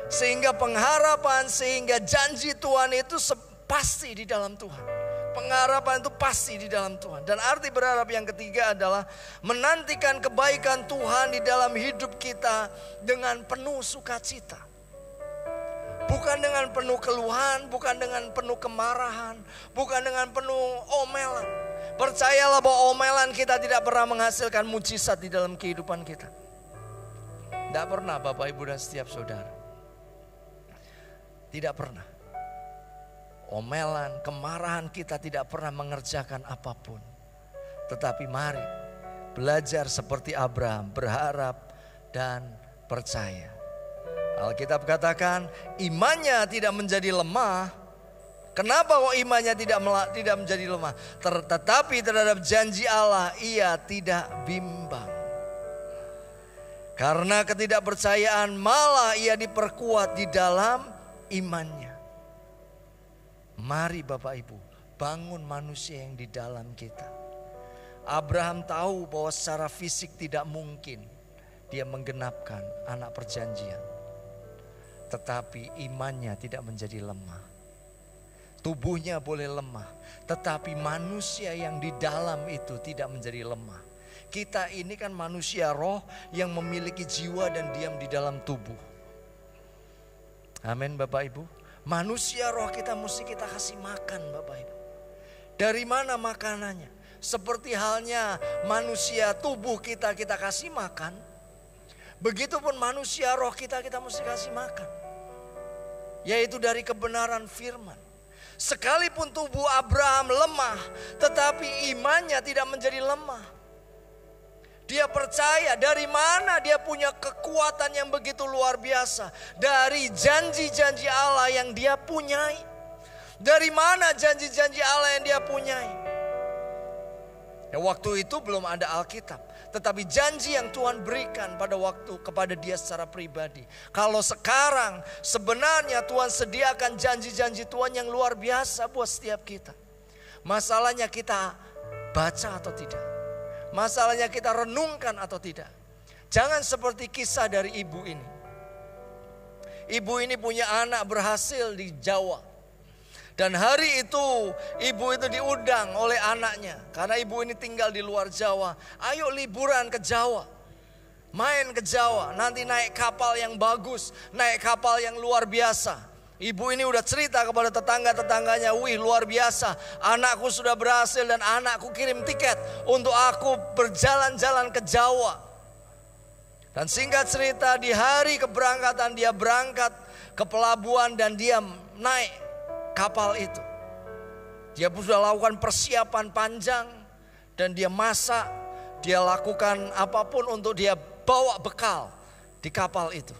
Sehingga pengharapan, sehingga janji Tuhan itu pasti di dalam Tuhan. Pengharapan itu pasti di dalam Tuhan. Dan arti berharap yang ketiga adalah menantikan kebaikan Tuhan di dalam hidup kita dengan penuh sukacita. Bukan dengan penuh keluhan, bukan dengan penuh kemarahan, bukan dengan penuh omelan. Percayalah bahwa omelan kita tidak pernah menghasilkan mujizat di dalam kehidupan kita. Tidak pernah Bapak Ibu dan setiap saudara. Tidak pernah. Omelan, kemarahan kita tidak pernah mengerjakan apapun. Tetapi mari belajar seperti Abraham, berharap dan percaya. Alkitab katakan imannya tidak menjadi lemah. Kenapa kok imannya tidak menjadi lemah? Tetapi terhadap janji Allah ia tidak bimbang. Karena ketidakpercayaan malah ia diperkuat di dalam imannya. Mari Bapak Ibu bangun manusia yang di dalam kita. Abraham tahu bahwa secara fisik tidak mungkin dia menggenapkan anak perjanjian. Tetapi imannya tidak menjadi lemah. Tubuhnya boleh lemah, tetapi manusia yang di dalam itu tidak menjadi lemah. Kita ini kan manusia roh yang memiliki jiwa dan diam di dalam tubuh. Amin Bapak Ibu. Manusia roh kita mesti kita kasih makan Bapak Ibu. Dari mana makanannya? Seperti halnya manusia tubuh kita kasih makan. Begitupun manusia roh kita mesti kasih makan. Yaitu dari kebenaran firman. Sekalipun tubuh Abraham lemah, tetapi imannya tidak menjadi lemah. Dia percaya. Dari mana dia punya kekuatan yang begitu luar biasa? Dari janji-janji Allah yang dia punyai. Dari mana janji-janji Allah yang dia punyai? Ya, waktu itu belum ada Alkitab, tetapi janji yang Tuhan berikan pada waktu kepada dia secara pribadi. Kalau sekarang sebenarnya Tuhan sediakan janji-janji Tuhan yang luar biasa buat setiap kita. Masalahnya kita baca atau tidak. Masalahnya kita renungkan atau tidak. Jangan seperti kisah dari ibu ini. Ibu ini punya anak berhasil di Jawa. Dan hari itu ibu itu diundang oleh anaknya. Karena ibu ini tinggal di luar Jawa. Ayo liburan ke Jawa. Main ke Jawa. Nanti naik kapal yang bagus. Naik kapal yang luar biasa. Ibu ini udah cerita kepada tetangga-tetangganya. Wih luar biasa. Anakku sudah berhasil dan anakku kirim tiket. Untuk aku berjalan-jalan ke Jawa. Dan singkat cerita di hari keberangkatan dia berangkat ke pelabuhan dan dia naik kapal itu. Dia sudah lakukan persiapan panjang dan dia masak, dia lakukan apapun untuk dia bawa bekal di kapal itu.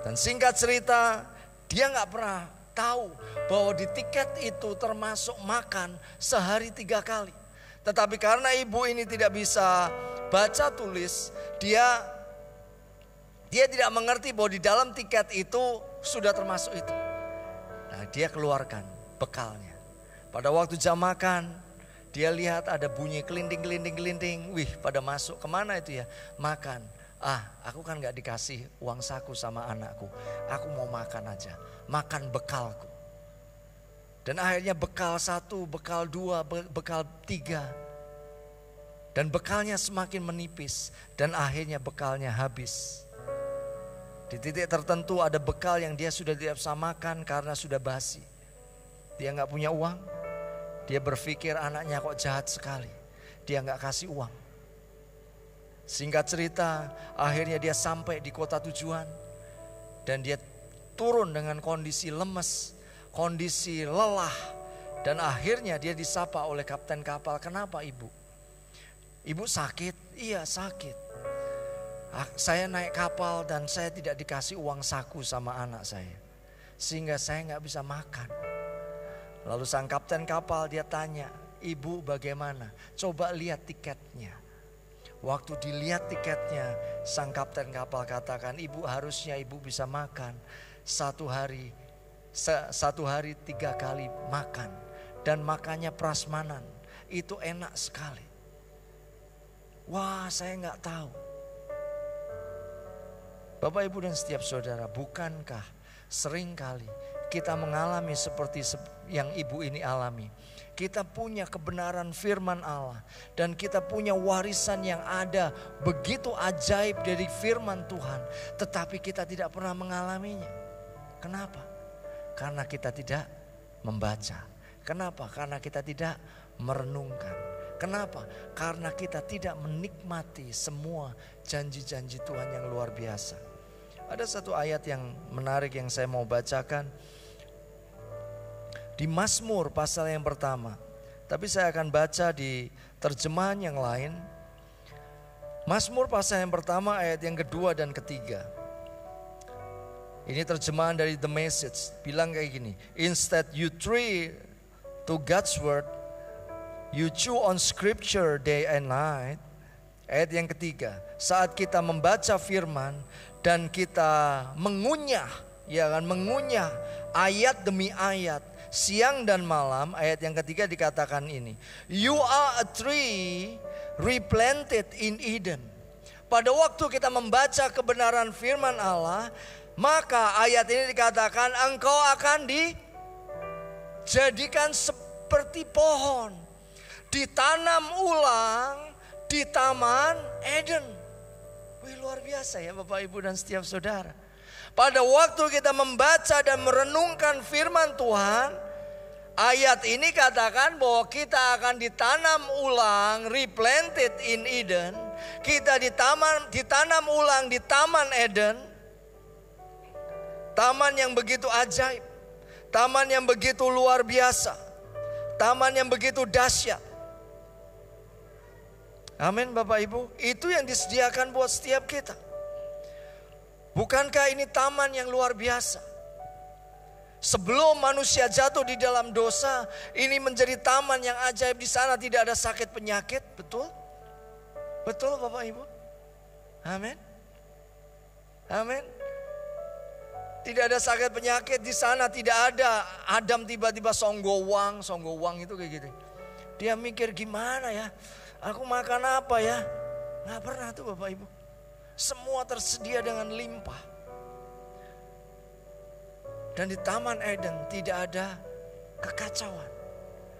Dan singkat cerita, dia nggak pernah tahu bahwa di tiket itu termasuk makan sehari 3 kali. Tetapi karena ibu ini tidak bisa baca tulis, dia tidak mengerti bahwa di dalam tiket itu sudah termasuk itu. Nah, dia keluarkan bekalnya. Pada waktu jam makan, dia lihat ada bunyi kelinting. Wih, pada masuk. Kemana itu ya? Makan. Aku kan gak dikasih uang saku sama anakku. Aku mau makan aja. Makan bekalku. Dan akhirnya bekal 1, bekal 2, bekal 3. Dan bekalnya semakin menipis. Dan akhirnya bekalnya habis. Di titik tertentu ada bekal yang dia sudah tidak bisa makan karena sudah basi. Dia gak punya uang. Dia berpikir anaknya kok jahat sekali. Dia gak kasih uang. Singkat cerita, akhirnya dia sampai di kota tujuan. Dan dia turun dengan kondisi lemes, kondisi lelah. Dan akhirnya dia disapa oleh kapten kapal. Kenapa ibu? Ibu sakit? Iya sakit. Saya naik kapal dan saya tidak dikasih uang saku sama anak saya. Sehingga saya gak bisa makan. Lalu sang kapten kapal dia tanya, ibu bagaimana? Coba lihat tiketnya. Waktu dilihat tiketnya, sang kapten kapal katakan, ibu harusnya ibu bisa makan. Satu hari 3 kali makan. Dan makannya prasmanan. Itu enak sekali. Wah saya gak tahu. Bapak Ibu dan setiap saudara, bukankah seringkali kita mengalami seperti yang ibu ini alami? Kita punya kebenaran firman Allah dan kita punya warisan yang ada begitu ajaib dari firman Tuhan, tetapi kita tidak pernah mengalaminya. Kenapa? Karena kita tidak membaca. Kenapa? Karena kita tidak merenungkan. Kenapa? Karena kita tidak menikmati semua janji-janji Tuhan yang luar biasa. Ada satu ayat yang menarik yang saya mau bacakan. Di Mazmur pasal yang pertama. Tapi saya akan baca di terjemahan yang lain. Mazmur pasal yang pertama ayat yang kedua dan ketiga. Ini terjemahan dari The Message. Bilang kayak gini. Instead you tree to God's word. You chew on scripture day and night. Ayat yang ketiga. Saat kita membaca firman dan kita mengunyah, ya kan, mengunyah ayat demi ayat siang dan malam. Ayat yang ketiga dikatakan ini, you are a tree replanted in Eden. Pada waktu kita membaca kebenaran firman Allah, maka ayat ini dikatakan engkau akan dijadikan seperti pohon, ditanam ulang di Taman Eden. Wih, luar biasa ya Bapak Ibu dan setiap saudara. Pada waktu kita membaca dan merenungkan firman Tuhan, ayat ini katakan bahwa kita akan ditanam ulang, replanted in Eden. Kita ditanam ulang di Taman Eden. Taman yang begitu ajaib, taman yang begitu luar biasa, taman yang begitu dahsyat. Amin Bapak Ibu, itu yang disediakan buat setiap kita. Bukankah ini taman yang luar biasa? Sebelum manusia jatuh di dalam dosa, ini menjadi taman yang ajaib. Di sana tidak ada sakit penyakit, betul? Betul Bapak Ibu? Amin. Amin. Tidak ada sakit penyakit di sana, tidak ada Adam tiba-tiba songgowang itu kayak gitu. Dia mikir gimana ya? Aku makan apa ya? Nggak pernah tuh Bapak Ibu. Semua tersedia dengan limpah. Dan di Taman Eden tidak ada kekacauan.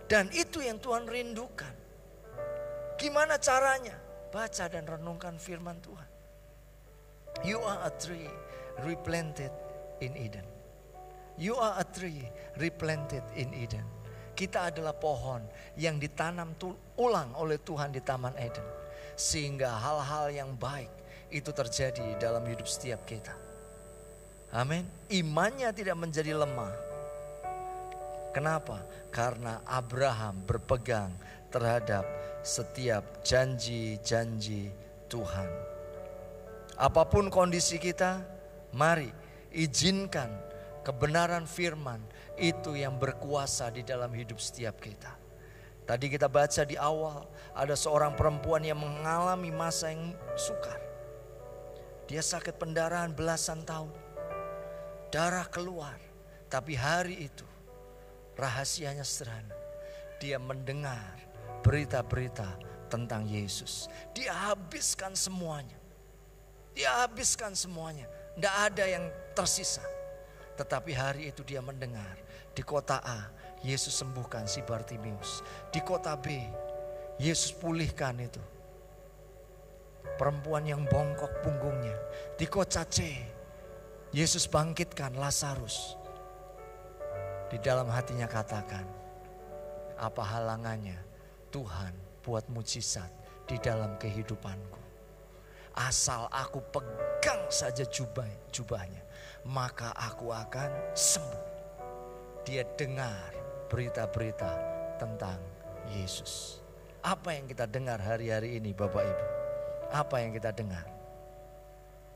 Dan itu yang Tuhan rindukan. Gimana caranya? Baca dan renungkan firman Tuhan. You are a tree replanted in Eden. You are a tree replanted in Eden. Kita adalah pohon yang ditanam ulang oleh Tuhan di Taman Eden. Sehingga hal-hal yang baik itu terjadi dalam hidup setiap kita. Amin. Imannya tidak menjadi lemah. Kenapa? Karena Abraham berpegang terhadap setiap janji-janji Tuhan. Apapun kondisi kita, mari izinkan kebenaran firman itu yang berkuasa di dalam hidup setiap kita. Tadi kita baca di awal, ada seorang perempuan yang mengalami masa yang sukar. Dia sakit pendarahan belasan tahun. Darah keluar. Tapi hari itu rahasianya sederhana. Dia mendengar berita-berita tentang Yesus. Dia habiskan semuanya. Dia habiskan semuanya. Tidak ada yang tersisa. Tetapi hari itu dia mendengar. Di kota A, Yesus sembuhkan si Bartimius. Di kota B, Yesus pulihkan itu perempuan yang bongkok punggungnya. Di kota C, Yesus bangkitkan Lazarus. Di dalam hatinya katakan, apa halangannya Tuhan buat mujizat di dalam kehidupanku. Asal aku pegang saja jubahnya, maka aku akan sembuh. Dia dengar berita-berita tentang Yesus. Apa yang kita dengar hari-hari ini Bapak Ibu? Apa yang kita dengar?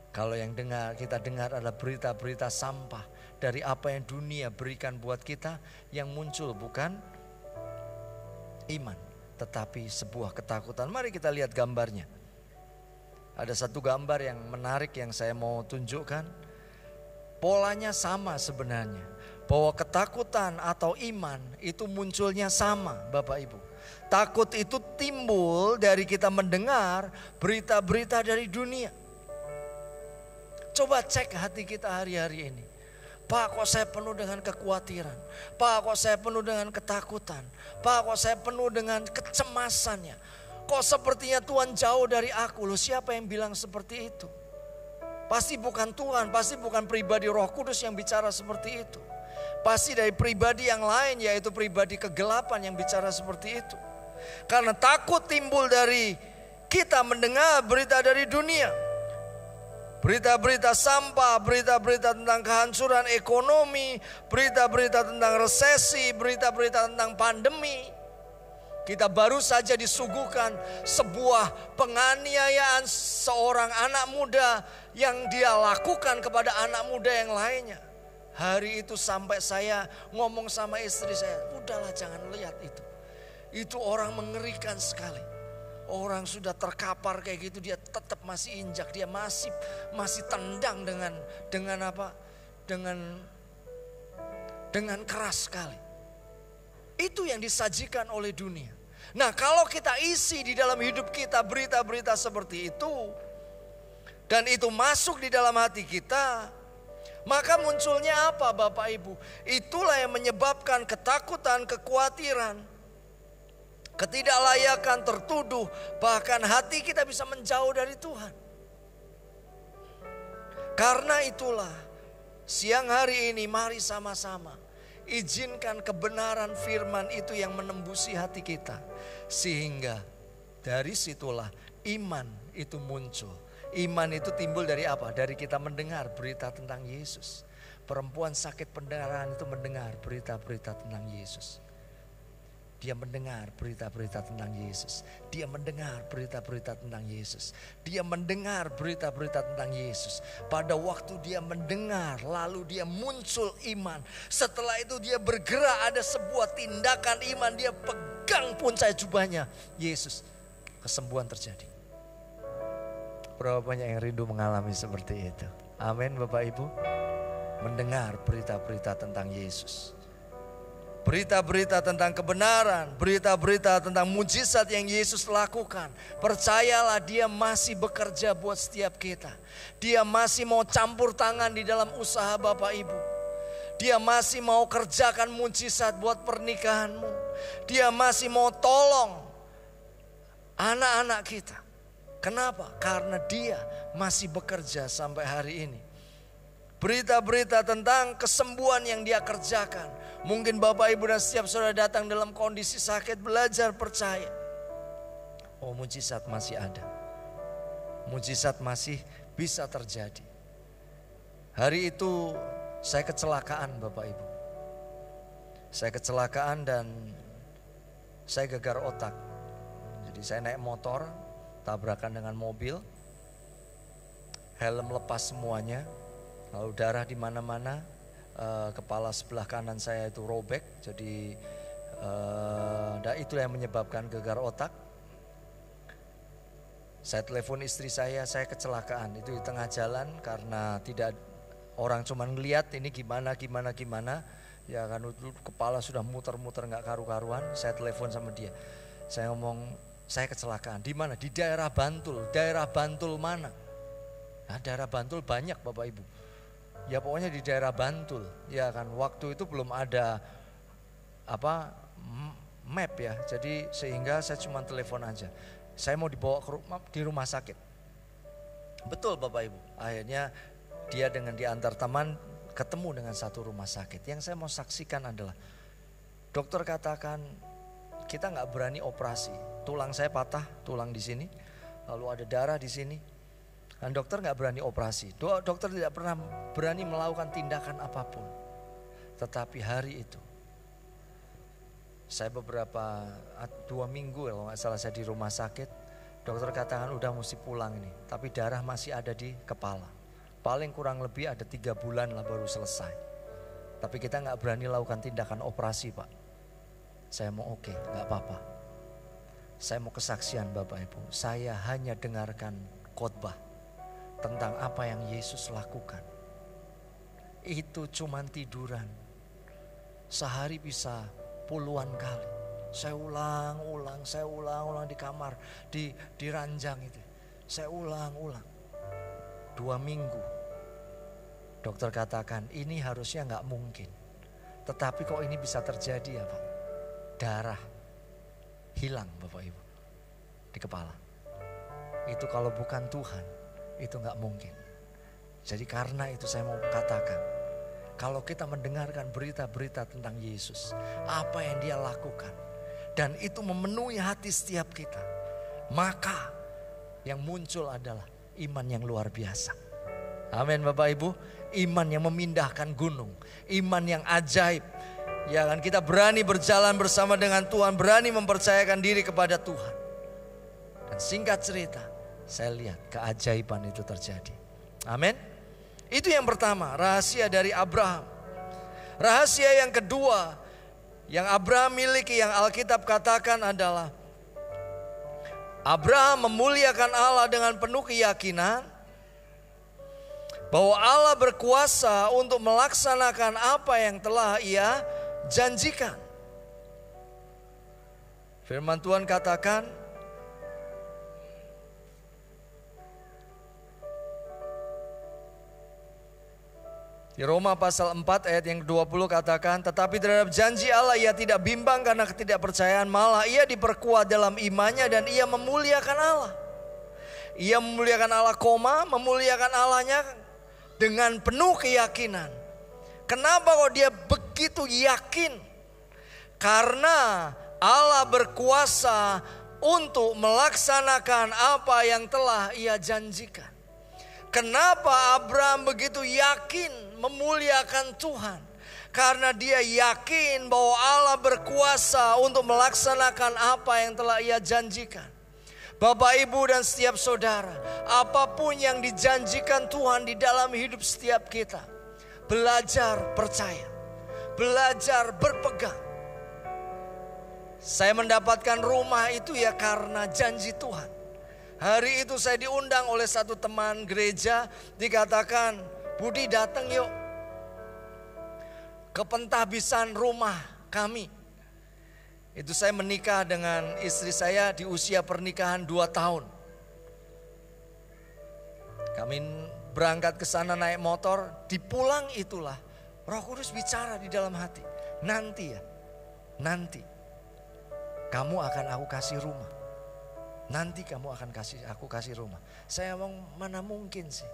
Kalau yang kita dengar adalah berita-berita sampah dari apa yang dunia berikan buat kita, yang muncul bukan iman, tetapi sebuah ketakutan. Mari kita lihat gambarnya. Ada satu gambar yang menarik yang saya mau tunjukkan. Polanya sama sebenarnya. Bahwa ketakutan atau iman itu munculnya sama Bapak Ibu. Takut itu timbul dari kita mendengar berita-berita dari dunia. Coba cek hati kita hari-hari ini. Pak, kok saya penuh dengan kekhawatiran? Pak, kok saya penuh dengan ketakutan? Pak, kok saya penuh dengan kecemasannya? Kok sepertinya Tuhan jauh dari aku? Loh, siapa yang bilang seperti itu? Pasti bukan Tuhan, pasti bukan pribadi Roh Kudus yang bicara seperti itu. Pasti dari pribadi yang lain, yaitu pribadi kegelapan yang bicara seperti itu. Karena takut timbul dari kita mendengar berita dari dunia. Berita-berita sampah, berita-berita tentang kehancuran ekonomi, berita-berita tentang resesi, berita-berita tentang pandemi. Kita baru saja disuguhkan sebuah penganiayaan seorang anak muda yang dia lakukan kepada anak muda yang lainnya. Hari itu sampai saya ngomong sama istri saya, udahlah jangan lihat itu. Itu orang mengerikan sekali. Orang sudah terkapar kayak gitu, dia tetap masih injak, dia masih tendang dengan keras sekali. Itu yang disajikan oleh dunia. Nah, kalau kita isi di dalam hidup kita berita-berita seperti itu, dan itu masuk di dalam hati kita, maka munculnya apa Bapak Ibu? Itulah yang menyebabkan ketakutan, kekhawatiran, ketidaklayakan, tertuduh, bahkan hati kita bisa menjauh dari Tuhan. Karena itulah siang hari ini mari sama-sama izinkan kebenaran firman itu yang menembusi hati kita. Sehingga dari situlah iman itu muncul. Iman itu timbul dari apa? Dari kita mendengar berita tentang Yesus. Perempuan sakit pendengaran itu mendengar berita-berita tentang Yesus. Dia mendengar berita-berita tentang Yesus. Dia mendengar berita-berita tentang Yesus. Dia mendengar berita-berita tentang Yesus. Pada waktu dia mendengar, lalu dia muncul iman. Setelah itu dia bergerak, ada sebuah tindakan iman. Dia pegang puncak jubahnya Yesus. Kesembuhan terjadi. Berapa banyak yang rindu mengalami seperti itu? Amin Bapak Ibu. Mendengar berita-berita tentang Yesus. Berita-berita tentang kebenaran, berita-berita tentang mujizat yang Yesus lakukan. Percayalah dia masih bekerja buat setiap kita. Dia masih mau campur tangan di dalam usaha Bapak Ibu. Dia masih mau kerjakan mujizat buat pernikahanmu. Dia masih mau tolong anak-anak kita. Kenapa? Karena dia masih bekerja sampai hari ini. Berita-berita tentang kesembuhan yang dia kerjakan. Mungkin Bapak Ibu dan setiap saudara datang dalam kondisi sakit, belajar percaya. Oh, mujizat masih ada. Mujizat masih bisa terjadi. Hari itu saya kecelakaan Bapak Ibu. Saya kecelakaan dan saya gegar otak. Jadi saya naik motor, tabrakan dengan mobil. Helm lepas semuanya. Lalu darah di mana-mana. Kepala sebelah kanan saya itu robek, jadi itu yang menyebabkan gegar otak. Saya telepon istri saya kecelakaan itu di tengah jalan karena tidak orang cuma ngelihat ini gimana, ya kan kepala sudah muter-muter nggak karu-karuan. Saya telepon sama dia, saya ngomong saya kecelakaan di mana? Di daerah Bantul. Daerah Bantul mana? Nah, daerah Bantul banyak Bapak Ibu. Ya pokoknya di daerah Bantul, ya kan waktu itu belum ada map ya, jadi sehingga saya cuma telepon aja. Saya mau dibawa di rumah sakit. Betul Bapak Ibu, akhirnya dia dengan diantar teman ketemu dengan satu rumah sakit. Yang saya mau saksikan adalah dokter katakan kita nggak berani operasi, tulang saya patah, tulang di sini, lalu ada darah di sini. Dan dokter gak berani operasi. Dokter tidak pernah berani melakukan tindakan apapun. Tetapi hari itu saya beberapa 2 minggu kalau gak salah saya di rumah sakit. Dokter katakan udah mesti pulang ini. Tapi darah masih ada di kepala. Paling kurang lebih ada 3 bulan lah baru selesai. Tapi kita gak berani lakukan tindakan operasi Pak. Saya mau oke, gak apa-apa. Saya mau kesaksian Bapak Ibu. Saya hanya dengarkan khotbah tentang apa yang Yesus lakukan. Itu cuman tiduran. Sehari bisa puluhan kali. Saya ulang di kamar, di ranjang itu. Saya ulang. 2 minggu. Dokter katakan ini harusnya gak mungkin. Tetapi kok ini bisa terjadi ya Pak? Darah hilang Bapak Ibu di kepala. Itu kalau bukan Tuhan itu gak mungkin. Jadi karena itu saya mau katakan, kalau kita mendengarkan berita-berita tentang Yesus, apa yang dia lakukan, dan itu memenuhi hati setiap kita, maka yang muncul adalah iman yang luar biasa. Amin Bapak Ibu. Iman yang memindahkan gunung, iman yang ajaib. Ya kan, kita berani berjalan bersama dengan Tuhan, berani mempercayakan diri kepada Tuhan. Dan singkat cerita, saya lihat keajaiban itu terjadi. Amin. Itu yang pertama, rahasia dari Abraham. Rahasia yang kedua yang Abraham miliki, yang Alkitab katakan adalah Abraham memuliakan Allah dengan penuh keyakinan bahwa Allah berkuasa untuk melaksanakan apa yang telah ia janjikan. Firman Tuhan katakan, di Roma pasal 4 ayat yang ke-20 katakan, tetapi terhadap janji Allah ia tidak bimbang karena ketidakpercayaan, malah ia diperkuat dalam imannya dan ia memuliakan Allah. Ia memuliakan Allah, memuliakan Allahnya dengan penuh keyakinan. Kenapa kok dia begitu yakin? Karena Allah berkuasa untuk melaksanakan apa yang telah ia janjikan. Kenapa Abraham begitu yakin memuliakan Tuhan? Karena dia yakin bahwa Allah berkuasa untuk melaksanakan apa yang telah ia janjikan. Bapak, Ibu, dan setiap saudara, apapun yang dijanjikan Tuhan di dalam hidup setiap kita, belajar percaya, belajar berpegang. Saya mendapatkan rumah itu ya karena janji Tuhan. Hari itu saya diundang oleh satu teman gereja, dikatakan, Budi datang yuk ke pentahbisan rumah kami. Itu saya menikah dengan istri saya di usia pernikahan 2 tahun. Kami berangkat ke sana naik motor, di pulang itulah Roh Kudus bicara di dalam hati. Nanti kamu akan aku kasih rumah. Nanti kamu akan aku kasih rumah. Saya ngomong, mana mungkin sih.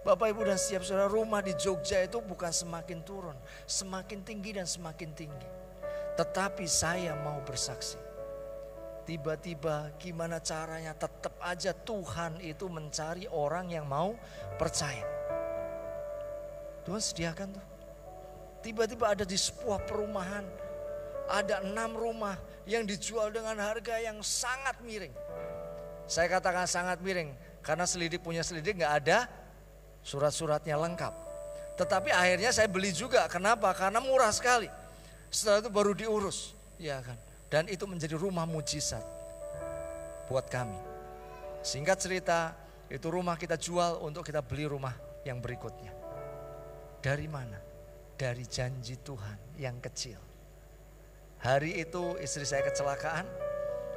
Bapak, Ibu, dan setiap saudara, rumah di Jogja itu bukan semakin turun, semakin tinggi dan semakin tinggi. Tetapi saya mau bersaksi. Tiba-tiba gimana caranya, tetap aja Tuhan itu mencari orang yang mau percaya. Tuhan sediakan tuh. Tiba-tiba ada di sebuah perumahan, ada 6 rumah yang dijual dengan harga yang sangat miring. Saya katakan sangat miring karena selidik punya selidik gak ada surat-suratnya lengkap. Tetapi akhirnya saya beli juga. Kenapa? Karena murah sekali. Setelah itu baru diurus, ya kan. Dan itu menjadi rumah mujizat buat kami. Singkat cerita, itu rumah kita jual untuk kita beli rumah yang berikutnya. Dari mana? Dari janji Tuhan yang kecil. Hari itu istri saya kecelakaan.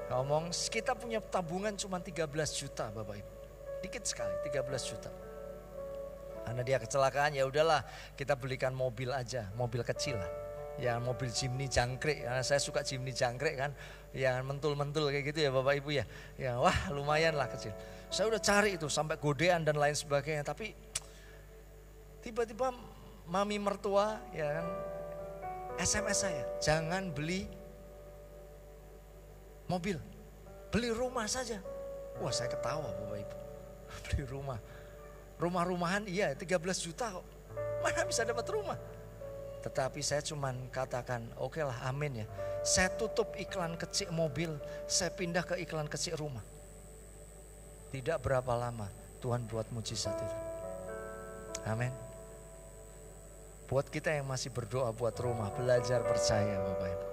Ngomong, kita punya tabungan cuma 13 juta Bapak Ibu. Dikit sekali, 13 juta. Karena dia kecelakaan, ya udahlah kita belikan mobil aja, mobil kecil lah. Ya mobil Jimny jangkrik, karena saya suka Jimny jangkrik kan. Ya mentul-mentul kayak gitu ya Bapak Ibu ya. Ya wah lumayan lah kecil. Saya udah cari itu sampai godean dan lain sebagainya. Tapi tiba-tiba mami mertua ya kan SMS saya, jangan beli mobil, beli rumah saja. Wah saya ketawa Bapak Ibu. Beli rumah. Rumah-rumahan iya 13 juta kok. Mana bisa dapat rumah? Tetapi saya cuman katakan oke lah amin ya. Saya tutup iklan kecil mobil, saya pindah ke iklan kecil rumah. Tidak berapa lama Tuhan buat mujizat itu. Amin. Buat kita yang masih berdoa buat rumah, belajar percaya Bapak Ibu.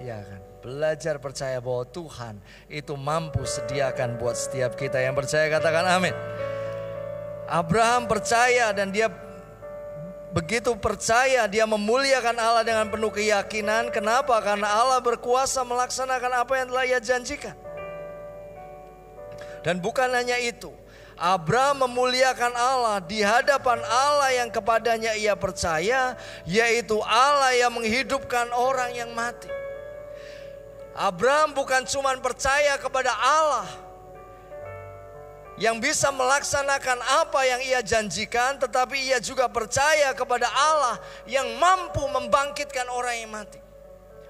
Ya kan, belajar percaya bahwa Tuhan itu mampu sediakan buat setiap kita. Yang percaya katakan amin. Abraham percaya dan dia begitu percaya dia memuliakan Allah dengan penuh keyakinan. Kenapa? Karena Allah berkuasa melaksanakan apa yang telah ia janjikan. Dan bukan hanya itu, Abraham memuliakan Allah di hadapan Allah yang kepadanya ia percaya, yaitu Allah yang menghidupkan orang yang mati. Abraham bukan cuma percaya kepada Allah yang bisa melaksanakan apa yang ia janjikan, tetapi ia juga percaya kepada Allah yang mampu membangkitkan orang yang mati.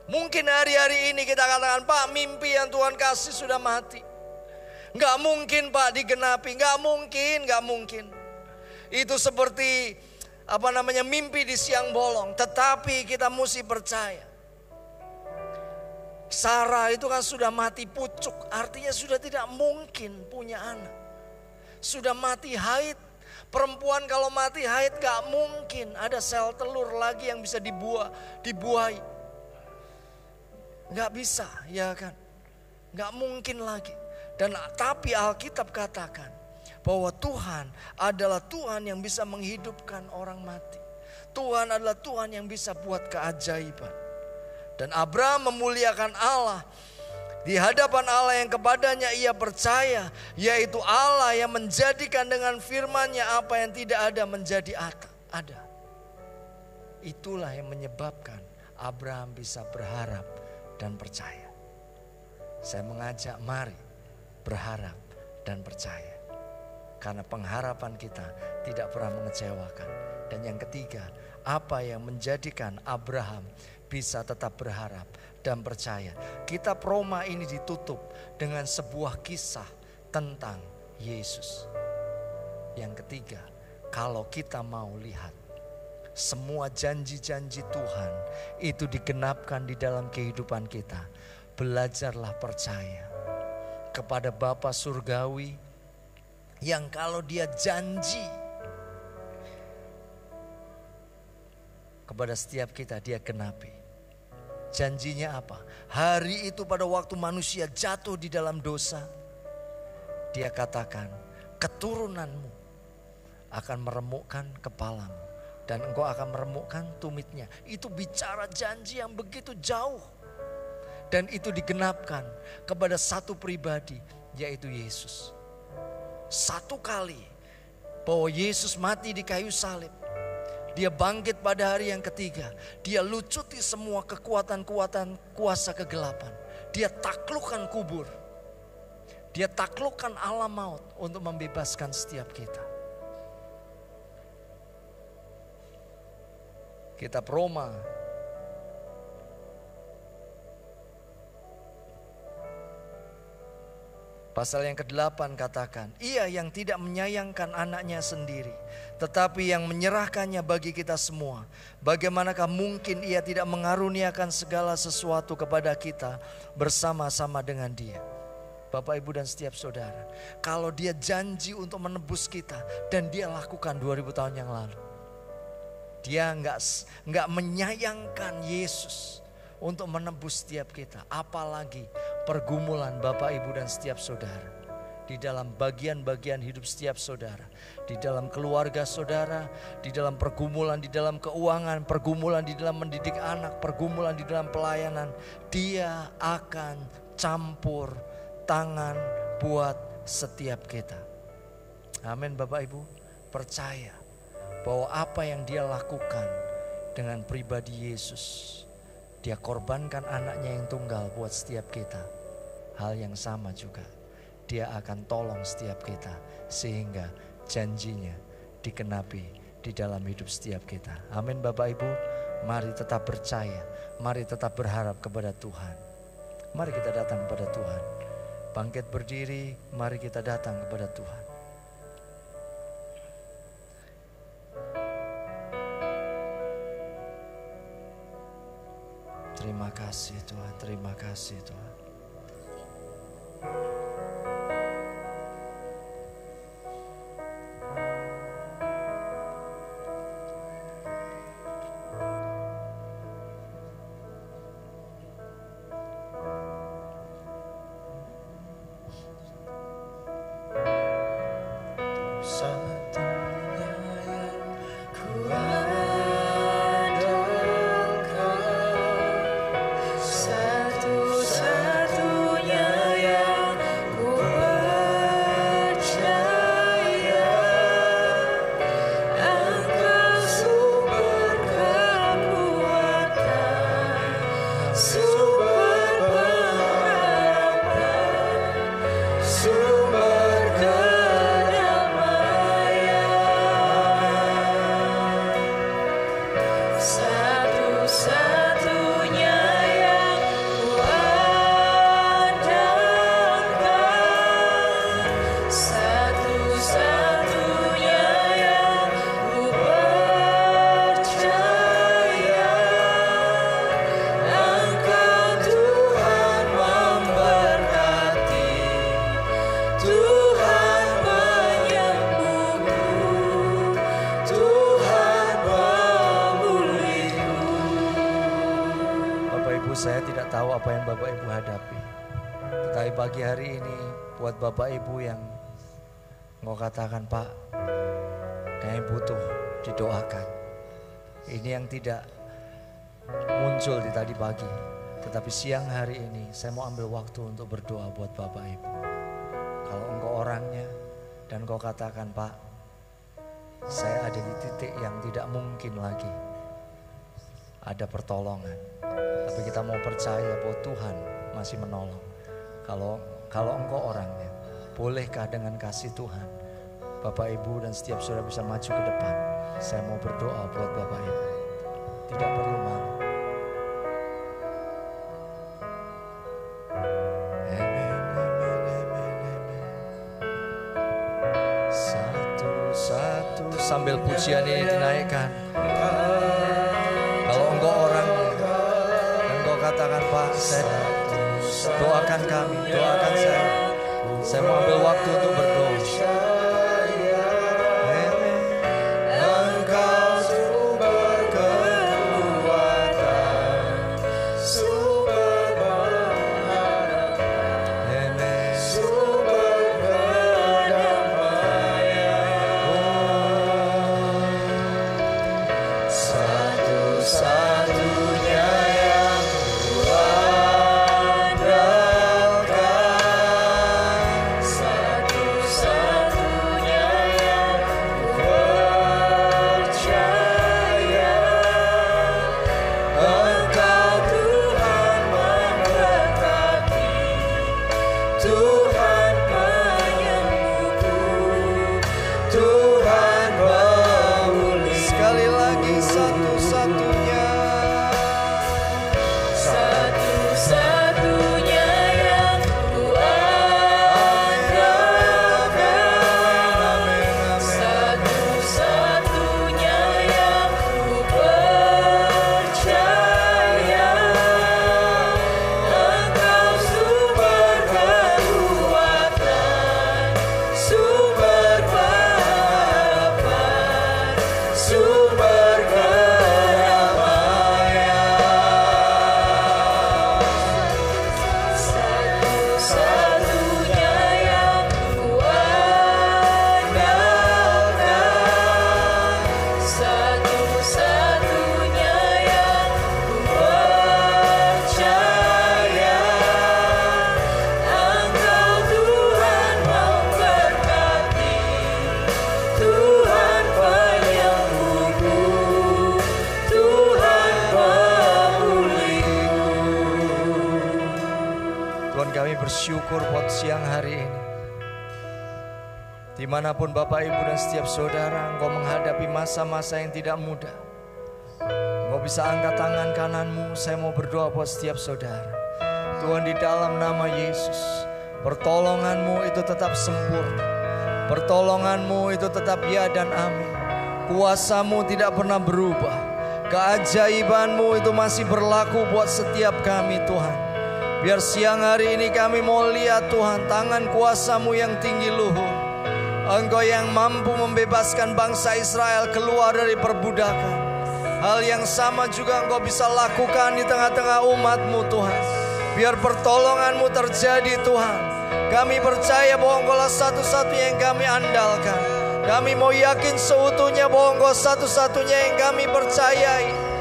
Mungkin hari-hari ini kita katakan, Pak, mimpi yang Tuhan kasih sudah mati. Gak mungkin Pak digenapi, gak mungkin. Itu seperti mimpi di siang bolong. Tetapi kita mesti percaya. Sarah itu kan sudah mati pucuk, artinya sudah tidak mungkin punya anak. Sudah mati haid. Perempuan kalau mati haid gak mungkin ada sel telur lagi yang bisa dibuahi. Gak bisa, ya kan? Gak mungkin lagi. Tapi Alkitab katakan bahwa Tuhan adalah Tuhan yang bisa menghidupkan orang mati. Tuhan adalah Tuhan yang bisa buat keajaiban. Dan Abraham memuliakan Allah Di hadapan Allah yang kepadanya ia percaya, yaitu Allah yang menjadikan dengan firman-Nya apa yang tidak ada menjadi ada. Itulah yang menyebabkan Abraham bisa berharap dan percaya. Saya mengajak, mari berharap dan percaya. Karena pengharapan kita tidak pernah mengecewakan. Dan yang ketiga, apa yang menjadikan Abraham bisa tetap berharap dan percaya. Kitab Roma ini ditutup dengan sebuah kisah tentang Yesus. Yang ketiga, kalau kita mau lihat semua janji-janji Tuhan itu digenapkan di dalam kehidupan kita, belajarlah percaya kepada Bapa Surgawi yang kalau Dia janji kepada setiap kita, Dia genapi. Janjinya apa? Hari itu pada waktu manusia jatuh di dalam dosa, Dia katakan, keturunanmu akan meremukkan kepalamu dan engkau akan meremukkan tumitnya. Itu bicara janji yang begitu jauh. Dan itu digenapkan kepada satu pribadi, yaitu Yesus. Satu kali bahwa Yesus mati di kayu salib, Dia bangkit pada hari yang ketiga. Dia lucuti semua kekuatan-kekuatan kuasa kegelapan. Dia taklukkan kubur. Dia taklukkan alam maut untuk membebaskan setiap kita. Kitab Roma pasal yang ke-8 katakan, Ia yang tidak menyayangkan anaknya sendiri, tetapi yang menyerahkannya bagi kita semua. Bagaimanakah mungkin Ia tidak mengaruniakan segala sesuatu kepada kita bersama-sama dengan Dia? Bapak, Ibu, dan setiap saudara, kalau Dia janji untuk menebus kita, dan Dia lakukan 2000 tahun yang lalu, Dia enggak menyayangkan Yesus untuk menebus setiap kita. Apalagi pergumulan Bapak, Ibu, dan setiap saudara. Di dalam bagian-bagian hidup setiap saudara. Di dalam keluarga saudara. Di dalam pergumulan, di dalam keuangan. Pergumulan di dalam mendidik anak. Pergumulan di dalam pelayanan. Dia akan campur tangan buat setiap kita. Amin Bapak Ibu. Percaya bahwa apa yang Dia lakukan dengan pribadi Yesus, Dia korbankan anaknya yang tunggal buat setiap kita. Hal yang sama juga, Dia akan tolong setiap kita sehingga janjinya dikenapi di dalam hidup setiap kita. Amin Bapak Ibu, mari tetap percaya, mari tetap berharap kepada Tuhan. Mari kita datang kepada Tuhan. Bangkit berdiri, mari kita datang kepada Tuhan. Terima kasih Tuhan, terima kasih Tuhan. Saya tidak tahu apa yang Bapak Ibu hadapi. Tetapi pagi hari ini buat Bapak Ibu yang mau katakan, Pak, kayaknya butuh didoakan. Ini yang tidak muncul di tadi pagi. Tetapi siang hari ini saya mau ambil waktu untuk berdoa buat Bapak Ibu. Kalau engkau orangnya dan engkau katakan, Pak, saya ada di titik yang tidak mungkin lagi ada pertolongan. Tapi kita mau percaya bahwa Tuhan masih menolong. Kalau engkau orangnya, bolehkah dengan kasih Tuhan Bapak Ibu dan setiap saudara bisa maju ke depan? Saya mau berdoa buat Bapak Ibu. Tidak perlu malu. Satu-satu sambil pujian ini dinaikkan. Kalau engkau orangnya dan engkau katakan, Pak, saya doakan kami, doakan saya. Saya mau ambil waktu untuk berdoa. Bersyukur buat siang hari ini. Dimanapun Bapak Ibu dan setiap saudara engkau menghadapi masa-masa yang tidak mudah, engkau bisa angkat tangan kananmu. Saya mau berdoa buat setiap saudara. Tuhan, di dalam nama Yesus, pertolonganmu itu tetap sempurna, pertolonganmu itu tetap ya dan amin. Kuasamu tidak pernah berubah, keajaibanmu itu masih berlaku buat setiap kami Tuhan. Biar siang hari ini kami mau lihat Tuhan, tangan kuasa-Mu yang tinggi luhur. Engkau yang mampu membebaskan bangsa Israel keluar dari perbudakan. Hal yang sama juga Engkau bisa lakukan di tengah-tengah umat-Mu Tuhan. Biar pertolongan-Mu terjadi Tuhan. Kami percaya bahwa Engkau-lah satu-satunya yang kami andalkan. Kami mau yakin seutuhnya bahwa Engkau satu-satunya yang kami percayai.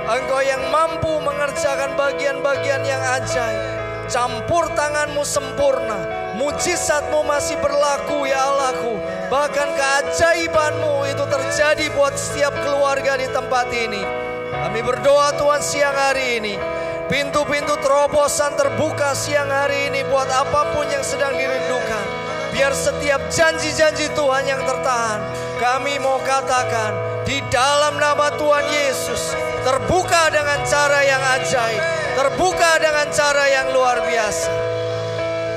Engkau yang mampu mengerjakan bagian-bagian yang ajaib. Campur tangan-Mu sempurna, mujizat-Mu masih berlaku ya Allahku. Bahkan keajaiban-Mu itu terjadi buat setiap keluarga di tempat ini. Kami berdoa Tuhan siang hari ini, pintu-pintu terobosan terbuka siang hari ini buat apapun yang sedang dirindukan. Biar setiap janji-janji Tuhan yang tertahan, kami mau katakan di dalam nama Tuhan Yesus, terbuka dengan cara yang ajaib, terbuka dengan cara yang luar biasa.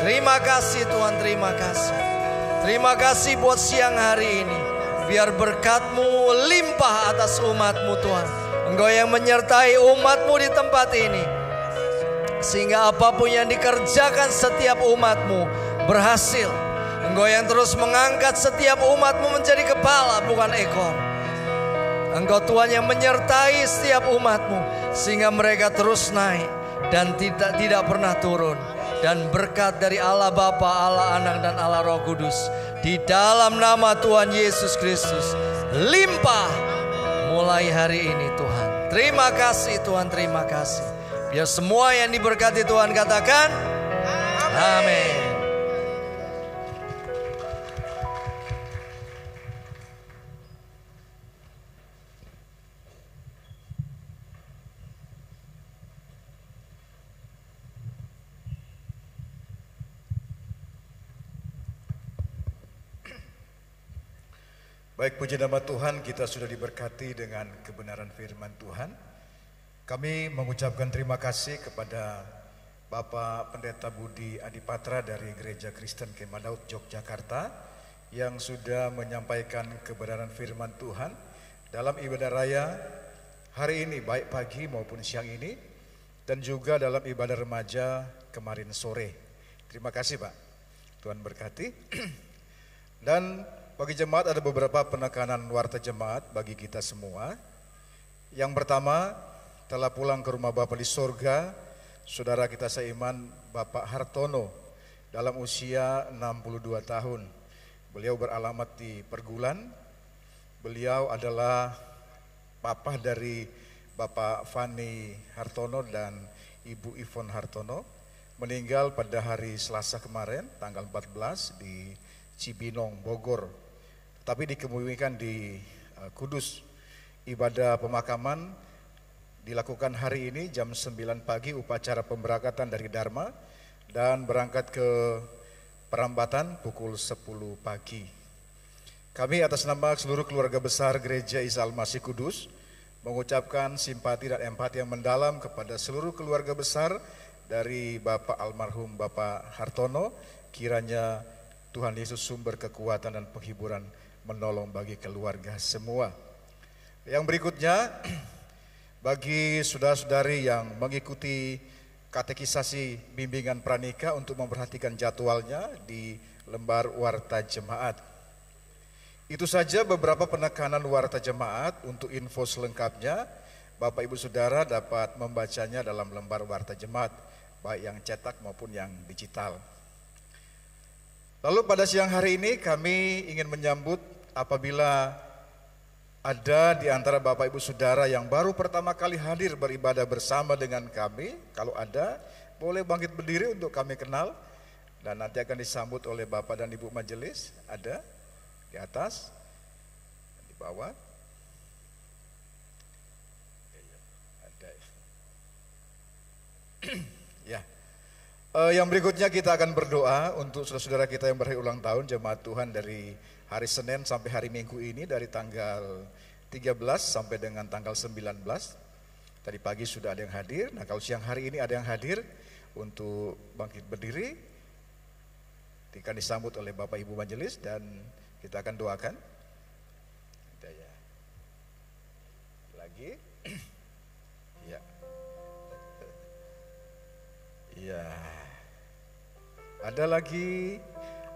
Terima kasih Tuhan, terima kasih. Terima kasih buat siang hari ini. Biar berkat-Mu limpah atas umat-Mu Tuhan. Engkau yang menyertai umat-Mu di tempat ini, sehingga apapun yang dikerjakan setiap umat-Mu berhasil. Engkau yang terus mengangkat setiap umat-Mu menjadi kepala bukan ekor. Engkau Tuhan yang menyertai setiap umat-Mu sehingga mereka terus naik dan tidak pernah turun. Dan berkat dari Allah Bapa, Allah Anak dan Allah Roh Kudus di dalam nama Tuhan Yesus Kristus limpah mulai hari ini Tuhan. Terima kasih Tuhan, terima kasih. Biar semua yang diberkati Tuhan katakan amin. Baik, puji nama Tuhan, kita sudah diberkati dengan kebenaran firman Tuhan. Kami mengucapkan terima kasih kepada Bapak Pendeta Budi Adipatra dari Gereja Kristen Kemah Daud Yogyakarta yang sudah menyampaikan kebenaran firman Tuhan dalam ibadah raya hari ini, baik pagi maupun siang ini, dan juga dalam ibadah remaja kemarin sore. Terima kasih Pak, Tuhan berkati. Dan bagi jemaat ada beberapa penekanan warta jemaat bagi kita semua. Yang pertama, telah pulang ke rumah Bapa di sorga saudara kita seiman Bapak Hartono dalam usia 62 tahun. Beliau beralamat di Pergulan. Beliau adalah papa dari Bapak Fani Hartono dan Ibu Ivon Hartono. Meninggal pada hari Selasa kemarin tanggal 14 di Cibinong, Bogor. Tapi dikemumikan di Kudus. Ibadah pemakaman dilakukan hari ini jam 9 pagi, upacara pemberangkatan dari Dharma, dan berangkat ke Perambatan pukul 10 pagi. Kami atas nama seluruh keluarga besar Gereja Isa Al-Masih Kudus mengucapkan simpati dan empati yang mendalam kepada seluruh keluarga besar dari Bapak almarhum Bapak Hartono. Kiranya Tuhan Yesus sumber kekuatan dan penghiburan menolong bagi keluarga semua. Yang berikutnya, bagi saudara-saudari yang mengikuti katekisasi bimbingan pranikah untuk memperhatikan jadwalnya di lembar warta jemaat. Itu saja beberapa penekanan warta jemaat. Untuk info selengkapnya, Bapak Ibu Saudara dapat membacanya dalam lembar warta jemaat, baik yang cetak maupun yang digital. Lalu pada siang hari ini kami ingin menyambut apabila ada di antara Bapak Ibu Saudara yang baru pertama kali hadir beribadah bersama dengan kami. Kalau ada, boleh bangkit berdiri untuk kami kenal. Dan nanti akan disambut oleh Bapak dan Ibu Majelis. Ada di atas, di bawah. Ada. Ya. Yang berikutnya kita akan berdoa untuk saudara-saudara kita yang berhari ulang tahun, jemaat Tuhan dari hari Senin sampai hari Minggu ini, dari tanggal 13 sampai dengan tanggal 19. Tadi pagi sudah ada yang hadir. Nah, kalau siang hari ini ada yang hadir untuk bangkit berdiri, akan disambut oleh Bapak Ibu Majelis dan kita akan doakan. Ya. Lagi. Ya. Ya. Ada lagi,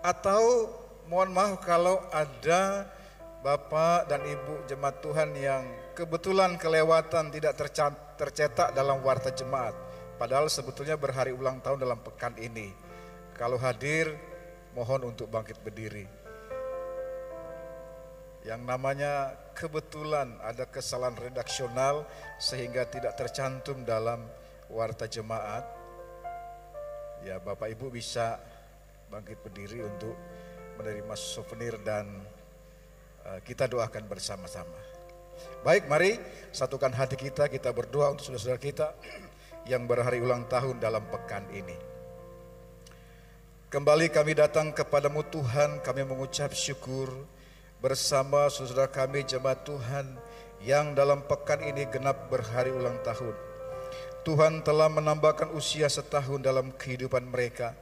atau mohon maaf kalau ada Bapak dan Ibu jemaat Tuhan yang kebetulan kelewatan tidak tercetak dalam warta jemaat, padahal sebetulnya berhari ulang tahun dalam pekan ini. Kalau hadir, mohon untuk bangkit berdiri. Yang namanya kebetulan ada kesalahan redaksional sehingga tidak tercantum dalam warta jemaat, ya Bapak Ibu bisa bangkit berdiri untuk menerima souvenir dan kita doakan bersama-sama. Baik, mari satukan hati kita berdoa untuk saudara-saudara kita yang berhari ulang tahun dalam pekan ini. Kembali kami datang kepadamu Tuhan, kami mengucap syukur bersama saudara kami jemaat Tuhan yang dalam pekan ini genap berhari ulang tahun. Tuhan telah menambahkan usia setahun dalam kehidupan mereka.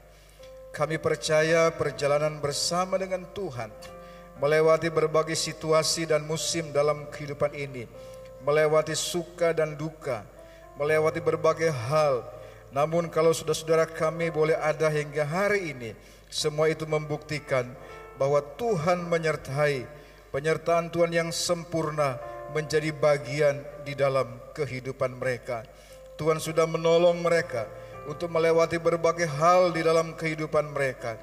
Kami percaya perjalanan bersama dengan Tuhan, melewati berbagai situasi dan musim dalam kehidupan ini, melewati suka dan duka, melewati berbagai hal. Namun kalau saudara-saudara kami boleh ada hingga hari ini, semua itu membuktikan bahwa Tuhan menyertai, penyertaan Tuhan yang sempurna menjadi bagian di dalam kehidupan mereka. Tuhan sudah menolong mereka untuk melewati berbagai hal di dalam kehidupan mereka.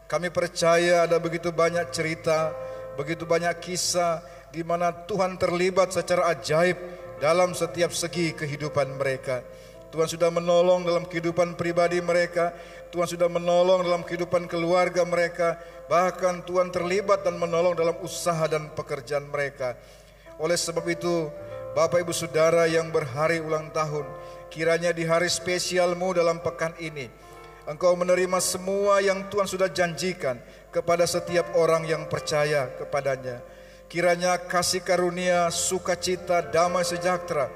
Kami percaya ada begitu banyak cerita, begitu banyak kisah di mana Tuhan terlibat secara ajaib dalam setiap segi kehidupan mereka. Tuhan sudah menolong dalam kehidupan pribadi mereka, Tuhan sudah menolong dalam kehidupan keluarga mereka, bahkan Tuhan terlibat dan menolong dalam usaha dan pekerjaan mereka. Oleh sebab itu, Bapak Ibu Saudara yang berhari ulang tahun, kiranya di hari spesialmu dalam pekan ini, Engkau menerima semua yang Tuhan sudah janjikan kepada setiap orang yang percaya kepadanya. Kiranya kasih karunia, sukacita, damai sejahtera,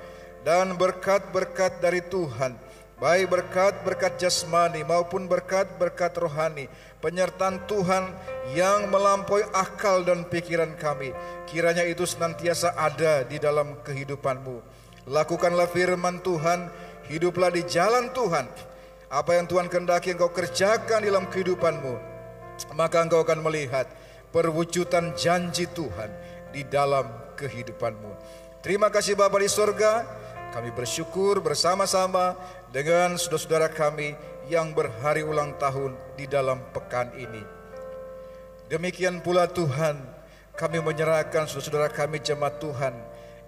dan berkat-berkat dari Tuhan, baik berkat-berkat jasmani maupun berkat-berkat rohani, penyertaan Tuhan yang melampaui akal dan pikiran kami, kiranya itu senantiasa ada di dalam kehidupanmu. Lakukanlah firman Tuhan, hiduplah di jalan Tuhan. Apa yang Tuhan kehendaki engkau kerjakan dalam kehidupanmu, maka engkau akan melihat perwujudan janji Tuhan di dalam kehidupanmu. Terima kasih Bapa di surga. Kami bersyukur bersama-sama dengan saudara-saudara kami yang berhari ulang tahun di dalam pekan ini. Demikian pula Tuhan, kami menyerahkan saudara-saudara kami jemaat Tuhan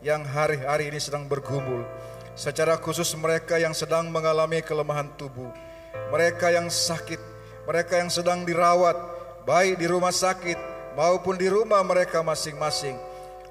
yang hari-hari ini sedang bergumul. Secara khusus mereka yang sedang mengalami kelemahan tubuh, mereka yang sakit, mereka yang sedang dirawat, baik di rumah sakit maupun di rumah mereka masing-masing.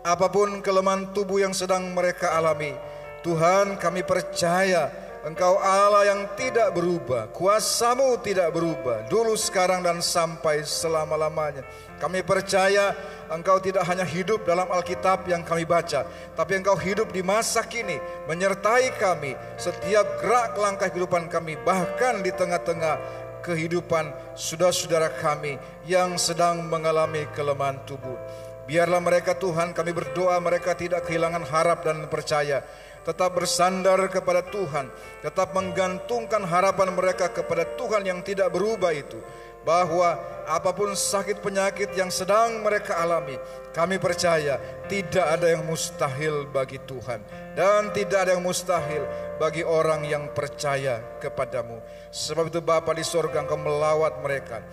Apapun kelemahan tubuh yang sedang mereka alami, Tuhan, kami percaya Engkau Allah yang tidak berubah, kuasa-Mu tidak berubah, dulu, sekarang, dan sampai selama-lamanya. Kami percaya Engkau tidak hanya hidup dalam Alkitab yang kami baca, tapi Engkau hidup di masa kini, menyertai kami setiap gerak langkah kehidupan kami, bahkan di tengah-tengah kehidupan saudara-saudara kami yang sedang mengalami kelemahan tubuh. Biarlah mereka Tuhan, kami berdoa mereka tidak kehilangan harap dan percaya, tetap bersandar kepada Tuhan, tetap menggantungkan harapan mereka kepada Tuhan yang tidak berubah itu, bahwa apapun sakit penyakit yang sedang mereka alami, kami percaya tidak ada yang mustahil bagi Tuhan, dan tidak ada yang mustahil bagi orang yang percaya kepadamu. Sebab itu Bapa di sorga, Engkau melawat mereka.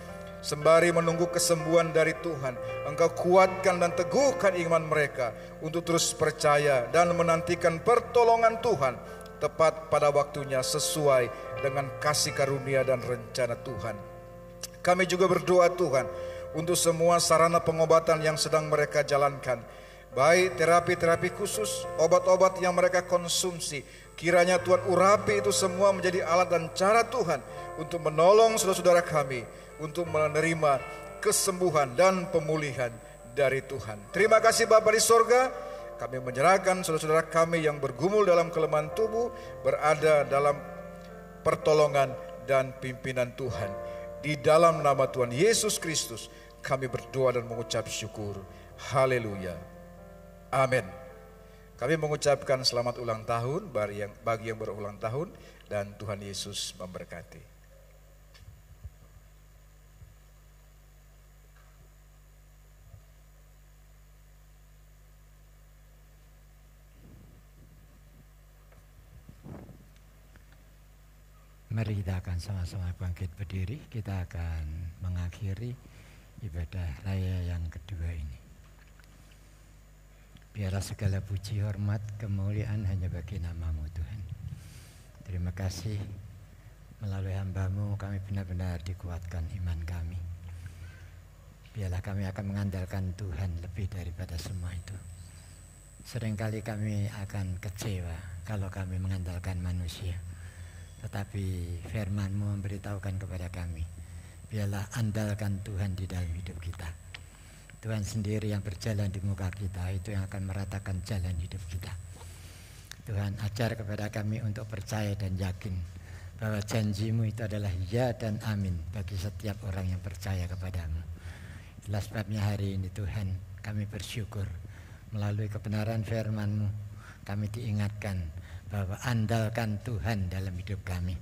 Sembari menunggu kesembuhan dari Tuhan, Engkau kuatkan dan teguhkan iman mereka untuk terus percaya dan menantikan pertolongan Tuhan tepat pada waktunya sesuai dengan kasih karunia dan rencana Tuhan. Kami juga berdoa Tuhan untuk semua sarana pengobatan yang sedang mereka jalankan, baik terapi-terapi khusus, obat-obat yang mereka konsumsi. Kiranya Tuhan urapi itu semua menjadi alat dan cara Tuhan untuk menolong saudara-saudara kami untuk menerima kesembuhan dan pemulihan dari Tuhan. Terima kasih Bapa di sorga, kami menyerahkan saudara-saudara kami yang bergumul dalam kelemahan tubuh, berada dalam pertolongan dan pimpinan Tuhan. Di dalam nama Tuhan Yesus Kristus kami berdoa dan mengucap syukur. Haleluya. Amin. Kami mengucapkan selamat ulang tahun bagi yang berulang tahun, dan Tuhan Yesus memberkati. Mari kita akan sama-sama bangkit berdiri. Kita akan mengakhiri ibadah raya yang kedua ini. Biarlah segala puji, hormat, kemuliaan hanya bagi nama-Mu Tuhan. Terima kasih, melalui hamba-Mu kami benar-benar dikuatkan iman kami. Biarlah kami akan mengandalkan Tuhan lebih daripada semua itu. Seringkali kami akan kecewa kalau kami mengandalkan manusia. Tetapi firman-Mu memberitahukan kepada kami, biarlah andalkan Tuhan di dalam hidup kita. Tuhan sendiri yang berjalan di muka kita, itu yang akan meratakan jalan hidup kita. Tuhan, ajar kepada kami untuk percaya dan yakin bahwa janji-Mu itu adalah ya dan amin bagi setiap orang yang percaya kepadamu. Itulah sebabnya hari ini Tuhan, kami bersyukur melalui kebenaran firman-Mu, kami diingatkan bahwa andalkan Tuhan dalam hidup kami,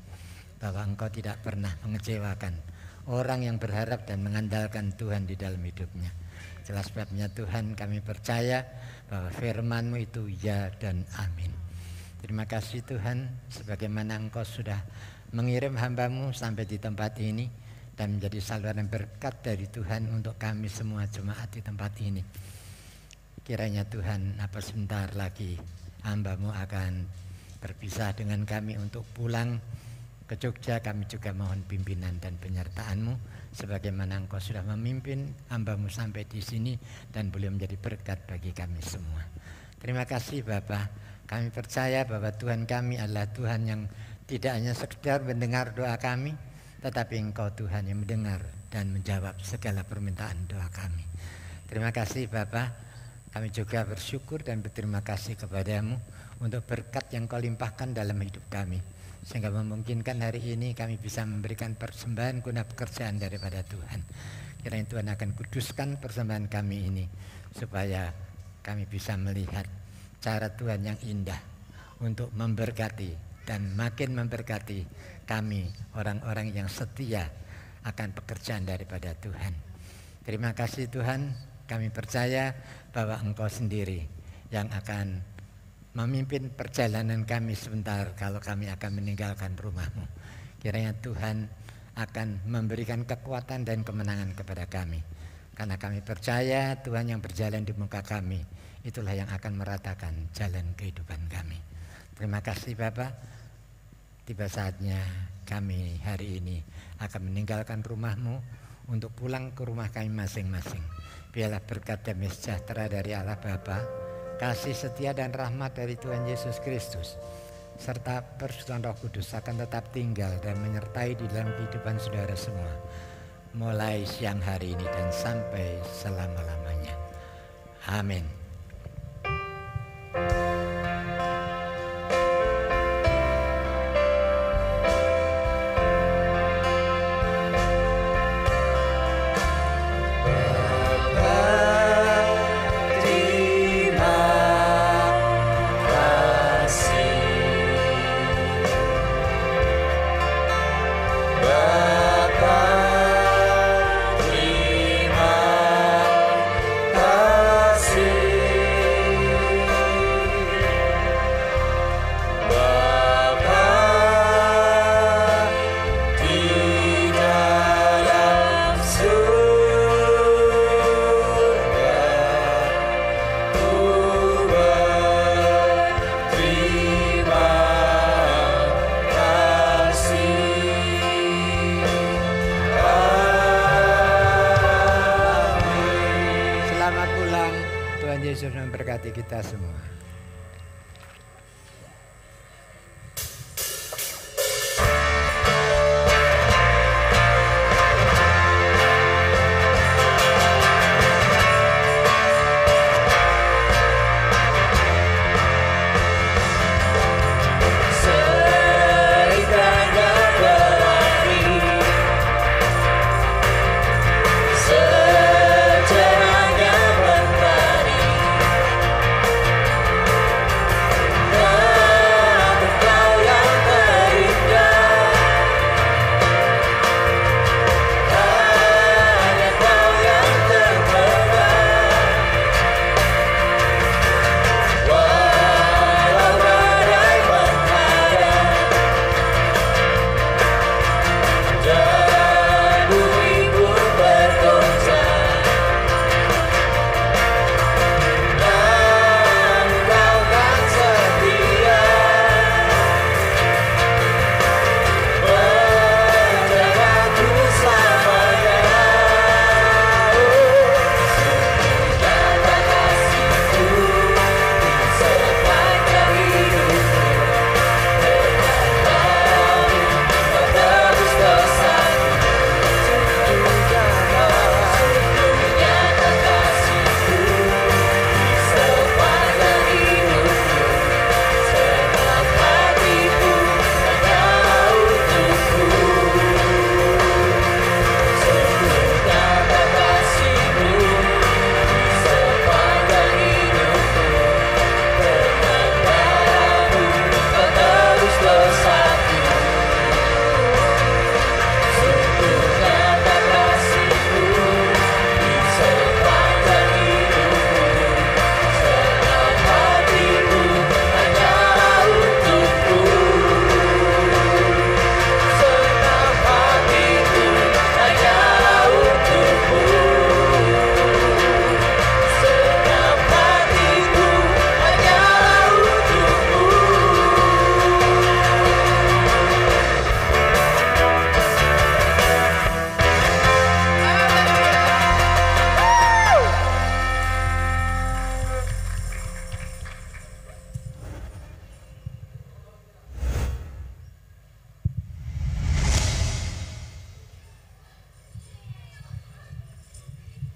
bahwa Engkau tidak pernah mengecewakan orang yang berharap dan mengandalkan Tuhan di dalam hidupnya. Jelas sebabnya Tuhan, kami percaya bahwa firman-Mu itu ya dan amin. Terima kasih Tuhan, sebagaimana Engkau sudah mengirim hamba-Mu sampai di tempat ini dan menjadi saluran berkat dari Tuhan untuk kami semua jemaat di tempat ini. Kiranya Tuhan, apa sebentar lagi hamba-Mu akan berpisah dengan kami untuk pulang ke Jogja, kami juga mohon pimpinan dan penyertaan-Mu sebagaimana Engkau sudah memimpin hamba-Mu sampai di sini dan boleh menjadi berkat bagi kami semua. Terima kasih Bapa. Kami percaya bahwa Tuhan kami adalah Tuhan yang tidak hanya sekedar mendengar doa kami, tetapi Engkau Tuhan yang mendengar dan menjawab segala permintaan doa kami. Terima kasih Bapa. Kami juga bersyukur dan berterima kasih kepada-Mu untuk berkat yang Kau limpahkan dalam hidup kami, sehingga memungkinkan hari ini kami bisa memberikan persembahan guna pekerjaan daripada Tuhan. Kiranya Tuhan akan kuduskan persembahan kami ini, supaya kami bisa melihat cara Tuhan yang indah untuk memberkati dan makin memberkati kami, orang-orang yang setia akan pekerjaan daripada Tuhan. Terima kasih Tuhan, kami percaya bahwa Engkau sendiri yang akan memimpin perjalanan kami sebentar kalau kami akan meninggalkan rumah-Mu. Kiranya Tuhan akan memberikan kekuatan dan kemenangan kepada kami. Karena kami percaya Tuhan yang berjalan di muka kami, itulah yang akan meratakan jalan kehidupan kami. Terima kasih Bapa. Tiba saatnya kami hari ini akan meninggalkan rumah-Mu untuk pulang ke rumah kami masing-masing. Biarlah berkat dan sejahtera dari Allah Bapa, kasih setia dan rahmat dari Tuhan Yesus Kristus, serta persekutuan Roh Kudus akan tetap tinggal dan menyertai di dalam kehidupan saudara semua, mulai siang hari ini dan sampai selama-lamanya. Amin. Yesus memberkati kita semua.